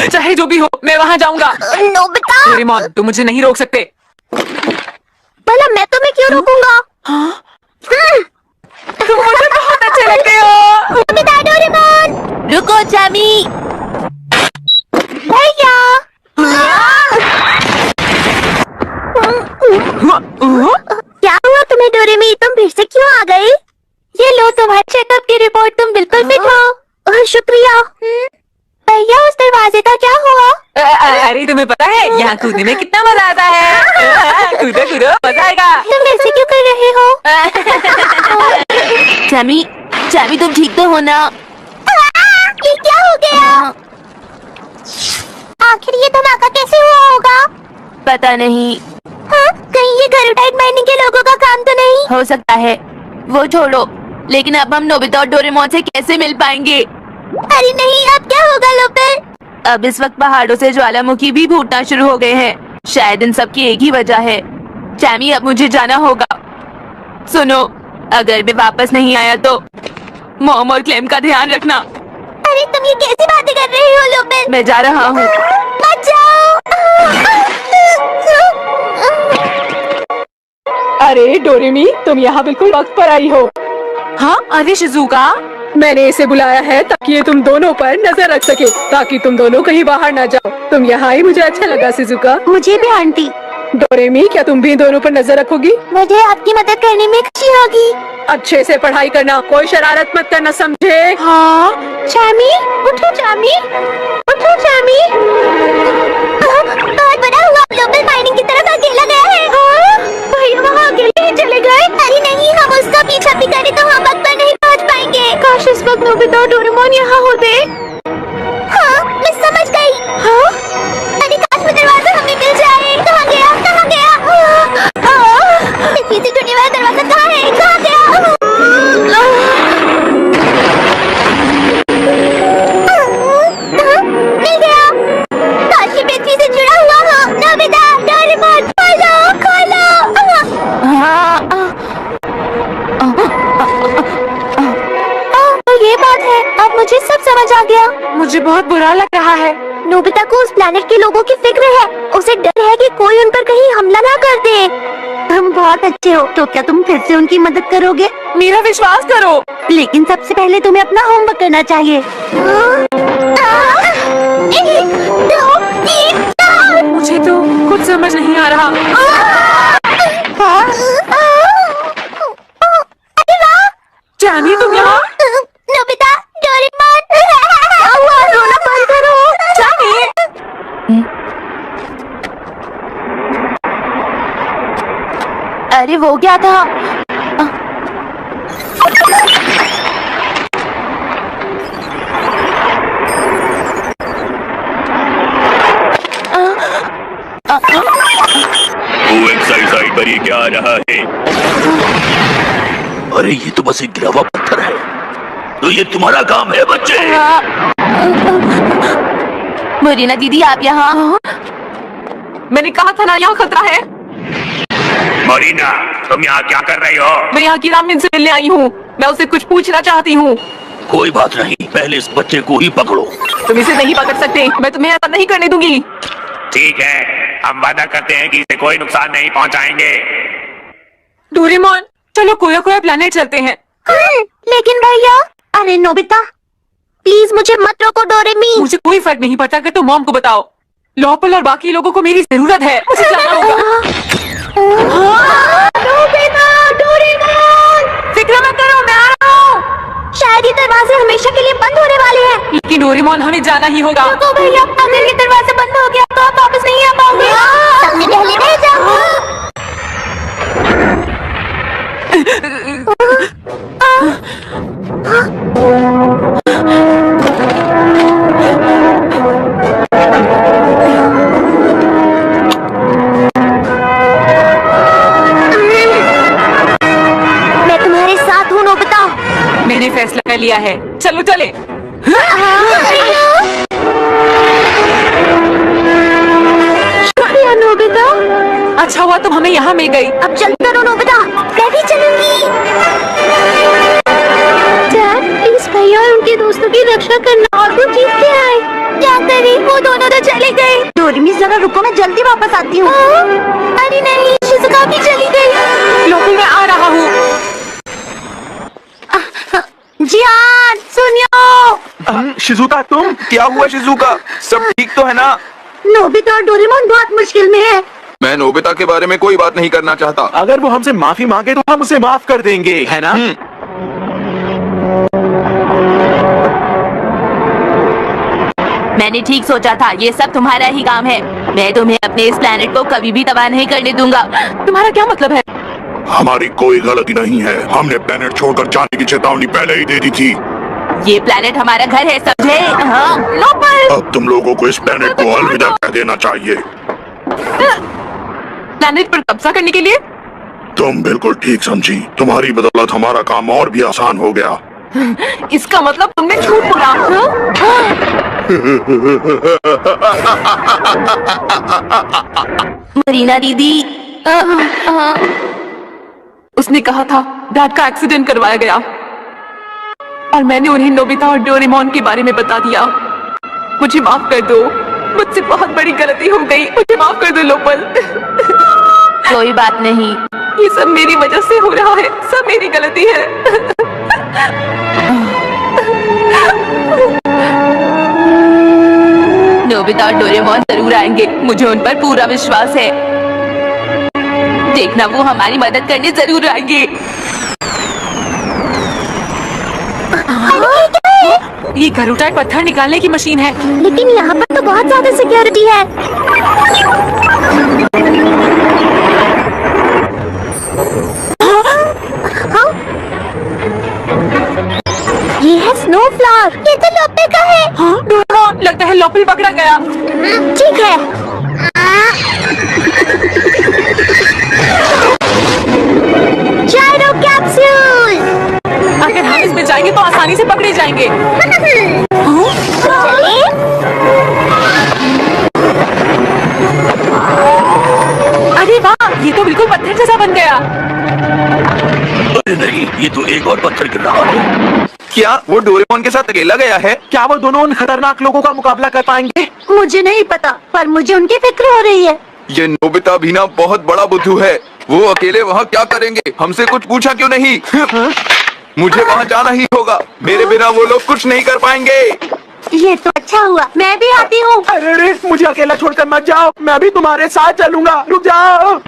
चाहे जो भी हो, मैं वहाँ जाऊंगा। नोबिता, डोरेमोन, तुम मुझे नहीं रोक सकते। भला मैं तुम्हें क्यों रोकूंगा? तुम मुझे बहुत अच्छे लगते हो। नोबिता, डोरेमोन, रुको चाबी। भैया। क्या हुआ तुम्हें डोरेमी? तुम फिर से क्यों आ गई? ये लो तुम्हारे चेकअप की रिपोर्ट, तुम बिल्कुल फिट हो। शुक्रिया। भैया, उस दरवाजे का क्या हुआ? अरे तुम्हें पता है यहाँ कूदने में कितना मजा आता है। कूदो कूदो, मजा आएगा। तुम ऐसे क्यों कर रहे हो? चाबी, चाबी तुम ठीक तो हो ना? ये क्या हो गया? आखिर ये धमाका कैसे हुआ होगा? पता नहीं। हाँ, कहीं ये गरुडाइट माइनिंग के लोगों का काम तो नहीं? हो सकता है, वो छोड़ो। लेकिन अब हम नोबिता और डोरेमोन से कैसे मिल पाएंगे? अरे नहीं, अब क्या होगा लोपेल? अब इस वक्त पहाड़ों से ज्वालामुखी भी फूटना शुरू हो गए हैं। शायद इन सब की एक ही वजह है। चैमी, अब मुझे जाना होगा। सुनो, अगर मैं वापस नहीं आया तो मॉम और क्लेम का ध्यान रखना। अरे तुम ये कैसी बातें कर रही हो लोपेल? मैं जा रहा हूँ। मत जाओ। अरे डोरेमी, तुम यहाँ बिल्कुल वक्त पर आई हो। हाँ, अरे शिजुका, मैंने इसे बुलाया है ताकि ये तुम दोनों पर नजर रख सके, ताकि तुम दोनों कहीं बाहर ना जाओ। तुम यहाँ आई, मुझे अच्छा लगा शिजुका। मुझे भी आंटी। डोरेमी, क्या तुम भी दोनों पर नजर रखोगी? मुझे आपकी मदद करने में खुशी होगी। अच्छे से पढ़ाई करना, कोई शरारत मत करना, समझे? हाँ। चामी, उठो चामी, उठो चामी। बहुत बड़ा हुआ, ग्लोबल माइनिंग की तरफ अकेला गया है। हाँ? भैया वहाँ अकेले ही चले गए? अरे नहीं, हम उसका पीछा भी करें तो हम वक्त पर नहीं पहुँच पाएंगे। काश इस वक्त नोबिता और डोरेमोन यहाँ होते। हाँ, मैं समझ गई। हाँ? अरे काश वो दरवाजा हमें मिल जाए। कहाँ गया? कहाँ गया? पीछे टूटने वाला दरवाजा कहाँ है? कहाँ गया? मिल गया। काश ये पृथ्वी से जुड़ा हुआ हो। नोबिता, डोरेमोन, खोलो, खोलो। तो ये बात है, अब मुझे सब समझ आ गया। मुझे बहुत बुरा लग रहा है। नोबिता को उस प्लैनेट के लोगों की फिक्र है। उसे डर है कि कोई उन पर कहीं हमला ना कर दे। तुम बहुत अच्छे हो, तो क्या तुम फिर से उनकी मदद करोगे? मेरा विश्वास करो। लेकिन सबसे पहले तुम्हें अपना होमवर्क करना चाहिए। 1, 2, 3, 4। मुझे तो कुछ समझ नहीं आ रहा। अरे वाह! चामी, तुम यहाँ? Nobita, Doraemon. रोना बंद करो। चामी! अरे वो क्या था? वो एक्सरसाइज पर ये क्या आ रहा है? अरे ये तो बस एक गिरा हुआ पत्थर है। तो ये तुम्हारा काम है बच्चे। मरीना दीदी, आप यहाँ? मैंने कहा था ना, यहाँ खतरा है। मरीना, तुम यहाँ क्या कर रही हो? मैं यहाँ की रामिन से मिलने आई हूँ। मैं उसे कुछ पूछना चाहती हूँ। कोई बात नहीं, पहले इस बच्चे को ही पकड़ो। तुम इसे नहीं पकड़ सकते। मैं तुम्हें ऐसा नहीं करने दूंगी। ठीक है, हम वादा करते हैं कि इसे कोई नुकसान नहीं पहुँचाएंगे। डोरेमोन, चलो कोया कोया प्लैनेट चलते हैं। लेकिन भैया, अरे नोबिता, प्लीज मुझे मत रोको। डोरेमी, मुझे कोई फर्क नहीं पड़ता कि तुम मॉम को बताओ। लॉपल और बाकी लोगों को मेरी जरूरत है। मुझे जाना होगा। नोबिता, डोरेमोन, फिक्र मत करो, मैं आ रहा हूँ। शायद ये दरवाजे हमेशा के लिए बंद होने वाले हैं। लेकिन डोरेमोन, हमें जाना ही होगा। तो भैया, अगर ये दरवाजा बंद हो गया तो आप वापस नहीं आ पाओगे। सबसे पहले मैं जाऊँ। मैं तुम्हारे साथ हूँ नोबिता। मैंने फैसला कर लिया है, चलो चले। शुक्रिया नोबिता। अच्छा हुआ तुम हमें यहाँ मिल गई। अब जल्दी करो नोबिता, मैं भी चलूंगी। डैड, प्लीज भैया और उनके दोस्तों की रक्षा करना और वो जीत के आए। क्या करें, वो दोनों तो चले गए। डोरेमी, जरा रुको, मैं जल्दी वापस आती हूँ। अरे नहीं, शिजुका भी चली गई। लोकल, मैं आ रहा हूँ। जियान, सुनियो। शिजुका, तुम क्या हुआ? शिजुका, सब ठीक तो है ना? नोबिता और डोरेमोन बहुत मुश्किल में है। मैं नोबिता के बारे में कोई बात नहीं करना चाहता। अगर वो हमसे माफी मांगे तो हम उसे माफ कर देंगे, है ना? मैंने ठीक सोचा था, ये सब तुम्हारा ही काम है। मैं तुम्हें अपने इस प्लैनेट को कभी भी तबाह नहीं करने दूंगा। तुम्हारा क्या मतलब है? हमारी कोई गलती नहीं है। हमने प्लेनेट छोड़कर जाने की चेतावनी पहले ही दे दी थी। ये प्लैनेट हमारा घर है, समझे? हाँ। लोकल, अब तुम लोगों को इस प्लेनेट को अलविदा कह देना चाहिए। प्लैनेट पर कब्जा करने के लिए? तुम बिल्कुल ठीक समझी। तुम्हारी बदौलत हमारा काम और भी आसान हो गया। इसका मतलब तुमने झूठ बोला। मरीना दीदी, उसने कहा था डैड का एक्सीडेंट करवाया गया और मैंने उन्हें नोबिता और डोरेमोन के बारे में बता दिया। मुझे माफ कर दो, मुझसे बहुत बड़ी गलती हो गई। मुझे माफ कर दो लोपल। कोई बात नहीं। ये सब मेरी वजह से हो रहा है, सब मेरी गलती है। नोबिता और डोरेमोन जरूर आएंगे, मुझे उन पर पूरा विश्वास है। न वो हमारी मदद करने जरूर आएंगे। ये घरूटा पत्थर निकालने की मशीन है। लेकिन यहाँ पर तो बहुत ज्यादा सिक्योरिटी है। हाँ? ये है स्नो फ्लावर। ये तो लोपे का है। हाँ डोरेमोन, लगता है लोपल पकड़ा गया। ठीक है। जायरो कैप्सूल। अगर हम इसमें जाएंगे तो आसानी से पकड़े जाएंगे। चलिए। अरे वाह, ये तो बिल्कुल पत्थर जैसा बन गया। अरे नहीं, ये तो एक और पत्थर गिर रहा है। क्या वो डोरेमोन के साथ अकेला गया है? क्या वो दोनों उन खतरनाक लोगों का मुकाबला कर पाएंगे? मुझे नहीं पता, पर मुझे उनकी फिक्र हो रही है। ये नोबिता भी ना बहुत बड़ा बुद्धू है। वो अकेले वहाँ क्या करेंगे? हमसे कुछ पूछा क्यों नहीं? मुझे वहाँ जाना ही होगा। मेरे बिना वो लोग कुछ नहीं कर पाएंगे। ये तो अच्छा हुआ, मैं भी आती हूँ। अरे मुझे अकेला छोड़कर मत जाओ, मैं भी तुम्हारे साथ चलूंगा। रुक जाओ।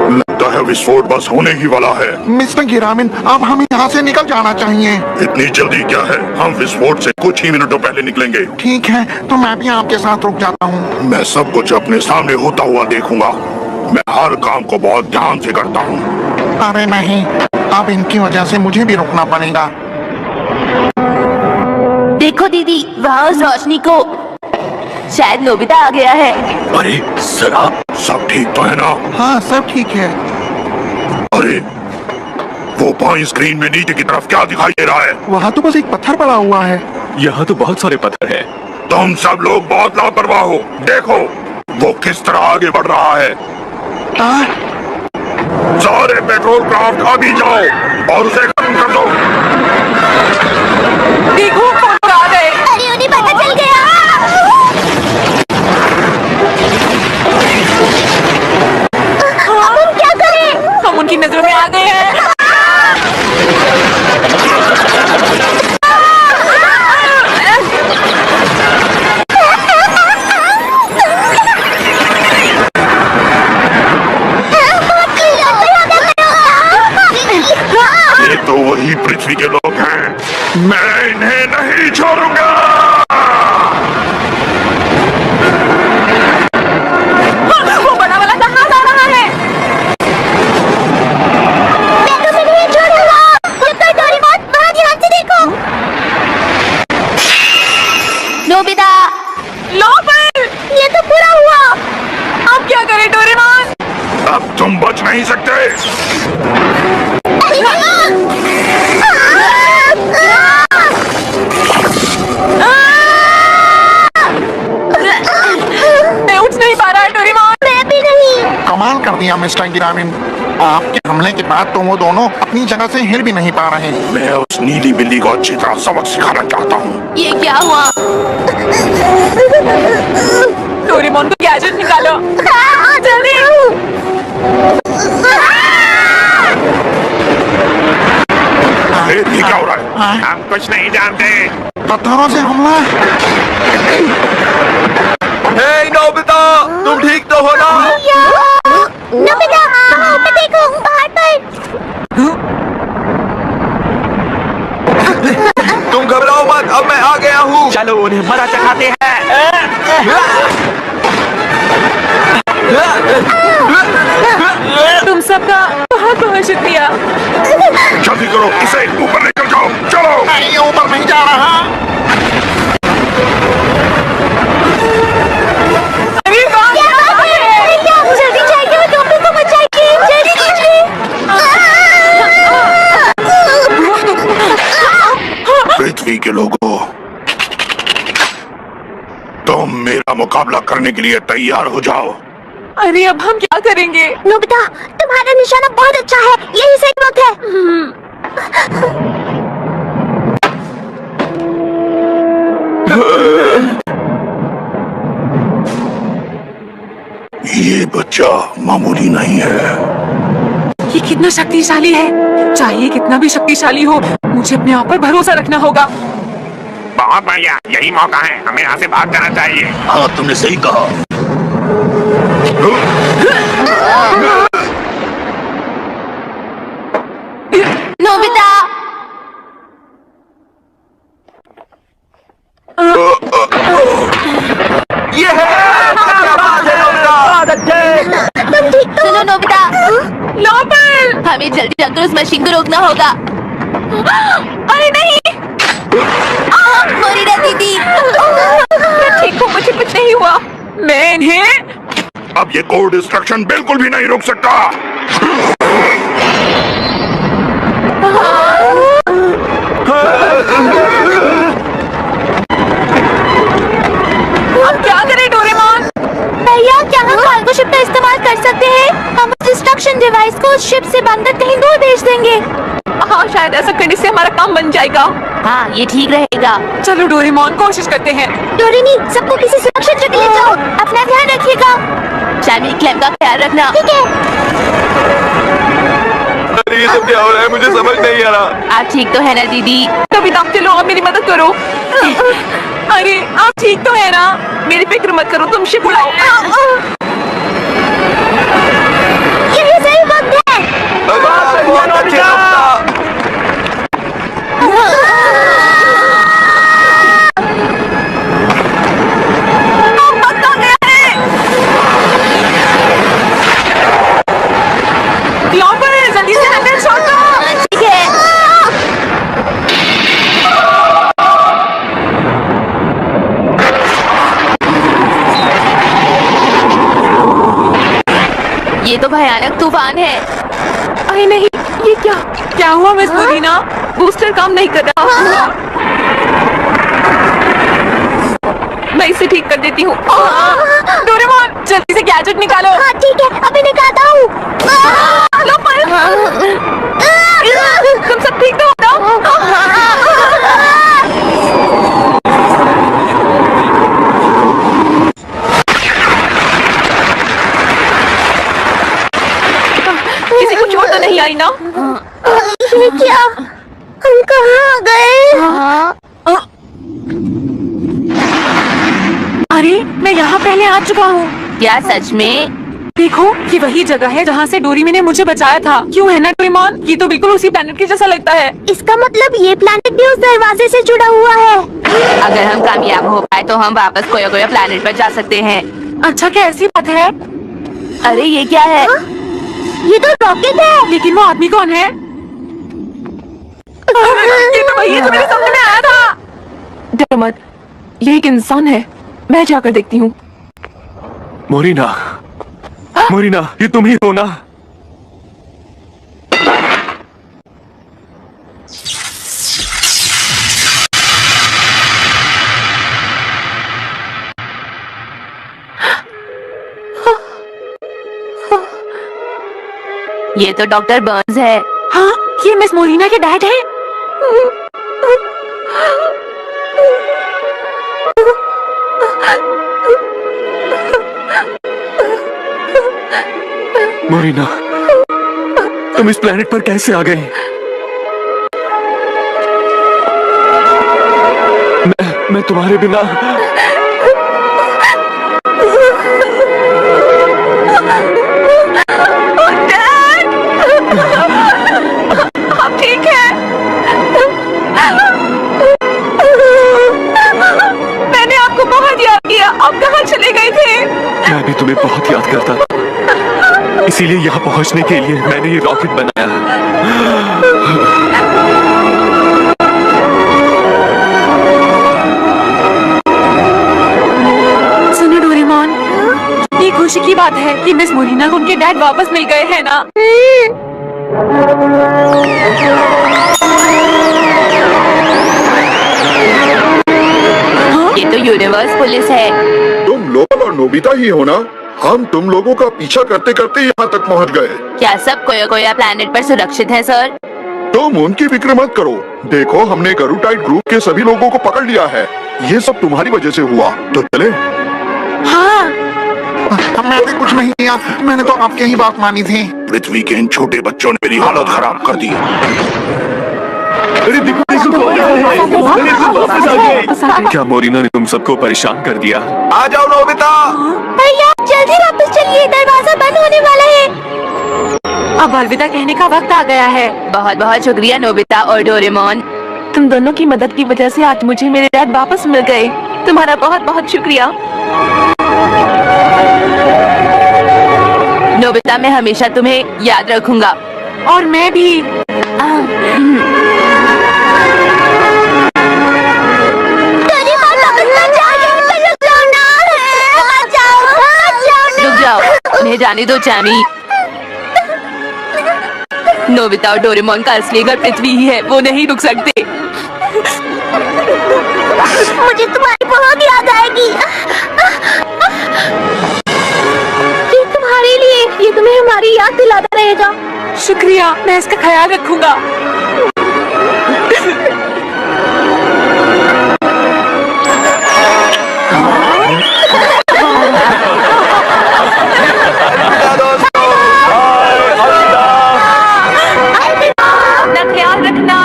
लगता है विस्फोट बस होने ही वाला है। मिस्टर गिरामिन, अब हमें यहाँ से निकल जाना चाहिए। इतनी जल्दी क्या है? हम विस्फोट से कुछ ही मिनटों पहले निकलेंगे। ठीक है, तो मैं भी आपके साथ रुक जाता हूँ। मैं सब कुछ अपने सामने होता हुआ देखूंगा। मैं हर काम को बहुत ध्यान से करता हूँ। अरे नहीं, अब इनकी वजह से मुझे भी रुकना पड़ेगा। देखो दीदी, वहाँ उस रोशनी को शायद नोबिता आ गया है। अरे शराब, सब ठीक तो है ना? हाँ, सब ठीक है। अरे वो बाईं स्क्रीन में नीचे की तरफ क्या दिखाई दे रहा है? वहाँ तो बस एक पत्थर पड़ा हुआ है। यहाँ तो बहुत सारे पत्थर हैं। तुम सब लोग बहुत लापरवाह हो। देखो वो किस तरह आगे बढ़ रहा है। सारे पेट्रोल क्राफ्ट अभी जाओ और उसे खत्म कर दो। देखो कौन आ गए। अरे उन्हें पता चल गया। अब हम क्या करें? हम उनकी नजरों में आ गए हैं। ये तो वही पृथ्वी के लोग हैं। मैं इन्हें नहीं छोड़ूंगा। वो बड़ा वाला कहाँ जा रहा है? मैं तुम्हें नहीं छोड़ूंगा। जब तक डोरेमोन, वहाँ ध्यान से देखो। नोबिता, लोपल, ये तो बुरा हुआ। अब क्या करें डोरेमोन? अब तुम बच नहीं सकते। मैं उठ नहीं पा रहा है डोरेमोन। मैं भी नहीं। कमाल कर दिया मिस्टर गिरामिन। आपके हमले के बाद तो वो दोनों अपनी जगह से हिल भी नहीं पा रहे। मैं उस नीली बिल्ली को अच्छी तरह सबक सिखाना चाहता हूँ। ये क्या हुआ? डोरेमोन को गैजेट निकालो। जल्दी। ये क्या हो रहा है? हम कुछ नहीं जानते। पत्थरों से हमला। हे नोबिता, तुम ठीक तो हो ना? नोबिता, वहाँ ऊपर देखो, पहाड़ पर। तुम घबराओ मत, अब मैं आ गया हूँ। चलो उन्हें मरा चखाते हैं। तुम सबका बहुत बहुत शुक्रिया। जल्दी करो, इसे ऊपर लेकर जाओ। चलो। ये ऊपर नहीं जा रहा। अरे वाह, क्या बात है? अरे क्या, जल्दी जाएगी, वो टोपी को बचाएगी। जल्दी कीजिए। पृथ्वी के लोगों, तुम मेरा मुकाबला करने के लिए तैयार हो जाओ। अरे अब हम क्या करेंगे? नोबिता, तुम्हारा निशाना बहुत अच्छा है। यही सही वक्त है। ये बच्चा मामूली नहीं है। ये कितना शक्तिशाली है। चाहे कितना भी शक्तिशाली हो, मुझे अपने आप पर भरोसा रखना होगा। बहुत बढ़िया, यही मौका है, हमें यहाँ से भाग जाना चाहिए। हाँ तुमने सही कहा। नोबिता, ये है क्या बात है सुनो नोबिता, हमें जल्दी जाकर उस मशीन को रोकना होगा। अरे नहीं, मोरिना दीदी, मैं ठीक हूँ, मुझे कुछ नहीं हुआ। मैं इन्हें अब ये कोड डिस्ट्रक्शन बिल्कुल भी नहीं रुक सकता। अब क्या करें डोरेमोन? भैया, क्या हम कार्गो शिप का इस्तेमाल कर सकते हैं? हम उस डिस्ट्रक्शन डिवाइस को उस शिप से बांधकर कहीं दूर भेज देंगे। हाँ, शायद ऐसा करने से हमारा काम बन जाएगा। हाँ, ये ठीक रहेगा। चलो डोरेमोन, कोशिश करते हैं। डोरेनी, सबको किसी सुरक्षित जगह ले जाओ। अपना ध्यान रखिएगा। शामी क्लैम का ख्याल रखना। ठीक है। अरे ये सब क्या हो रहा है, मुझे समझ नहीं आ रहा। आप ठीक तो है ना दीदी? नोबिता, चलो आप मेरी मदद करो। अरे आप ठीक तो है ना? मेरी फिक्र मत करो, तुम शिप उड़ाओ। यही सही वक्त है। बहुत अच्छे नोबिता। वक्त आ गया है। क्लॉपर, जल्दी से हैंडल शॉट करो। ठीक है। ये तो भयानक तूफान है। अरे नहीं, ये क्या हुआ मिस मोरिना? बूस्टर काम नहीं कर रहा। मैं इसे ठीक कर देती हूँ। डोरेमोन, जल्दी से गैजेट निकालो। हाँ ठीक है, अभी निकालता हूँ। तुम सब ठीक तो हो ना? किसी को चोट तो नहीं आई ना? ये क्या? हम कहाँ आ गए? अरे, मैं यहाँ पहले आ चुका हूँ। क्या सच में? देखो, ये वही जगह है जहाँ से डोरीमी ने मुझे बचाया था। क्यों है ना डोरेमोन? ये तो बिल्कुल उसी प्लैनेट के जैसा लगता है। इसका मतलब ये प्लैनेट भी उस दरवाजे से जुड़ा हुआ है। अगर हम कामयाब हो पाए तो हम वापस कोया कोया प्लैनेट पर जा सकते हैं। अच्छा, क्या ऐसी बात है? अरे ये क्या है? ये तो रॉकेट है। लेकिन वो आदमी कौन है? ये तो वही है जो मेरे सामने में आया था। डरो मत, ये एक इंसान है। मैं जाकर देखती हूँ। मोरिना, मोरिना, ये तुम ही हो ना? ये तो डॉक्टर बर्न्स है। हाँ, ये मिस मोरिना के डैड है। मोरिना, तुम इस प्लेनेट पर कैसे आ गए? मैं तुम्हारे बिना आप ठीक है? मैंने आपको बहुत याद किया। आप कहाँ चले गए थे? मैं भी तुम्हें बहुत याद करता था। इसीलिए यहाँ पहुँचने के लिए मैंने ये रॉकेट बनाया। सुनो डोरेमोन, ये खुशी की बात है कि मिस मोरिना को उनके डैड वापस मिल गए हैं ना? ये तो यूनिवर्स पुलिस है। तुम लोग और नोबिता ही हो ना? हम तुम लोगों का पीछा करते करते यहाँ तक पहुँच गए। क्या सब कोया कोया प्लैनेट पर सुरक्षित है सर? तुम उनकी फिक्र मत करो। देखो, हमने गरुटाइट ग्रुप के सभी लोगों को पकड़ लिया है। ये सब तुम्हारी वजह से हुआ। तो चले? हाँ, मैंने कुछ नहीं किया। मैंने तो आपकी ही बात मानी थी। पृथ्वी के इन छोटे बच्चों ने मेरी हालत खराब कर दी। अरे देखो देखो, कौन है? अरे तुम वापस आ गए। क्या मोरिना ने तुम सबको परेशान कर दिया? आ जाओ नोबिता। भैया जल्दी अब अलविदा कहने का वक्त आ गया है। बहुत बहुत शुक्रिया नोबिता और डोरेमोन। तुम दोनों की मदद की वजह से आज मुझे मेरे डैड वापस मिल गए। तुम्हारा बहुत बहुत शुक्रिया। नोबिता, मैं हमेशा तुम्हें याद रखूंगा। और मैं भी। रुक जाओ, उन्हें जाने दो चैमी। नोबिता और डोरेमोन का असली घर पृथ्वी ही है, वो नहीं रुक सकते। मुझे तुम्हारी बहुत याद आएगी। ये तुम्हारे लिए, ये तुम्हें हमारी याद दिलाता रहेगा। शुक्रिया, मैं इसका ख्याल रखूंगा। अपना ख्याल रखना।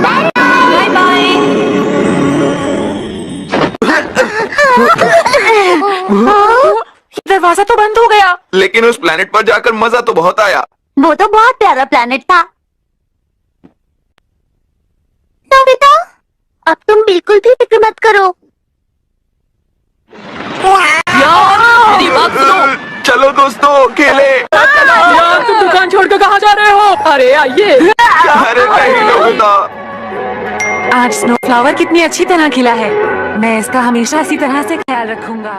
Bye bye. दरवाजा तो बंद हो गया। लेकिन उस प्लेनेट पर जाकर मजा तो बहुत आया। वो तो बहुत प्यारा प्लेनेट था। नोबिता, अब तुम बिल्कुल भी फिक्र मत करो। मेरी बात सुनो। चलो दोस्तों खेले। यार तुम दुकान छोड़कर कहाँ जा रहे हो? अरे आइए। अरे नहीं नोबिता। आज स्नो फ्लावर कितनी अच्छी तरह खिला है। मैं इसका हमेशा इसी तरह से ख्याल रखूंगा।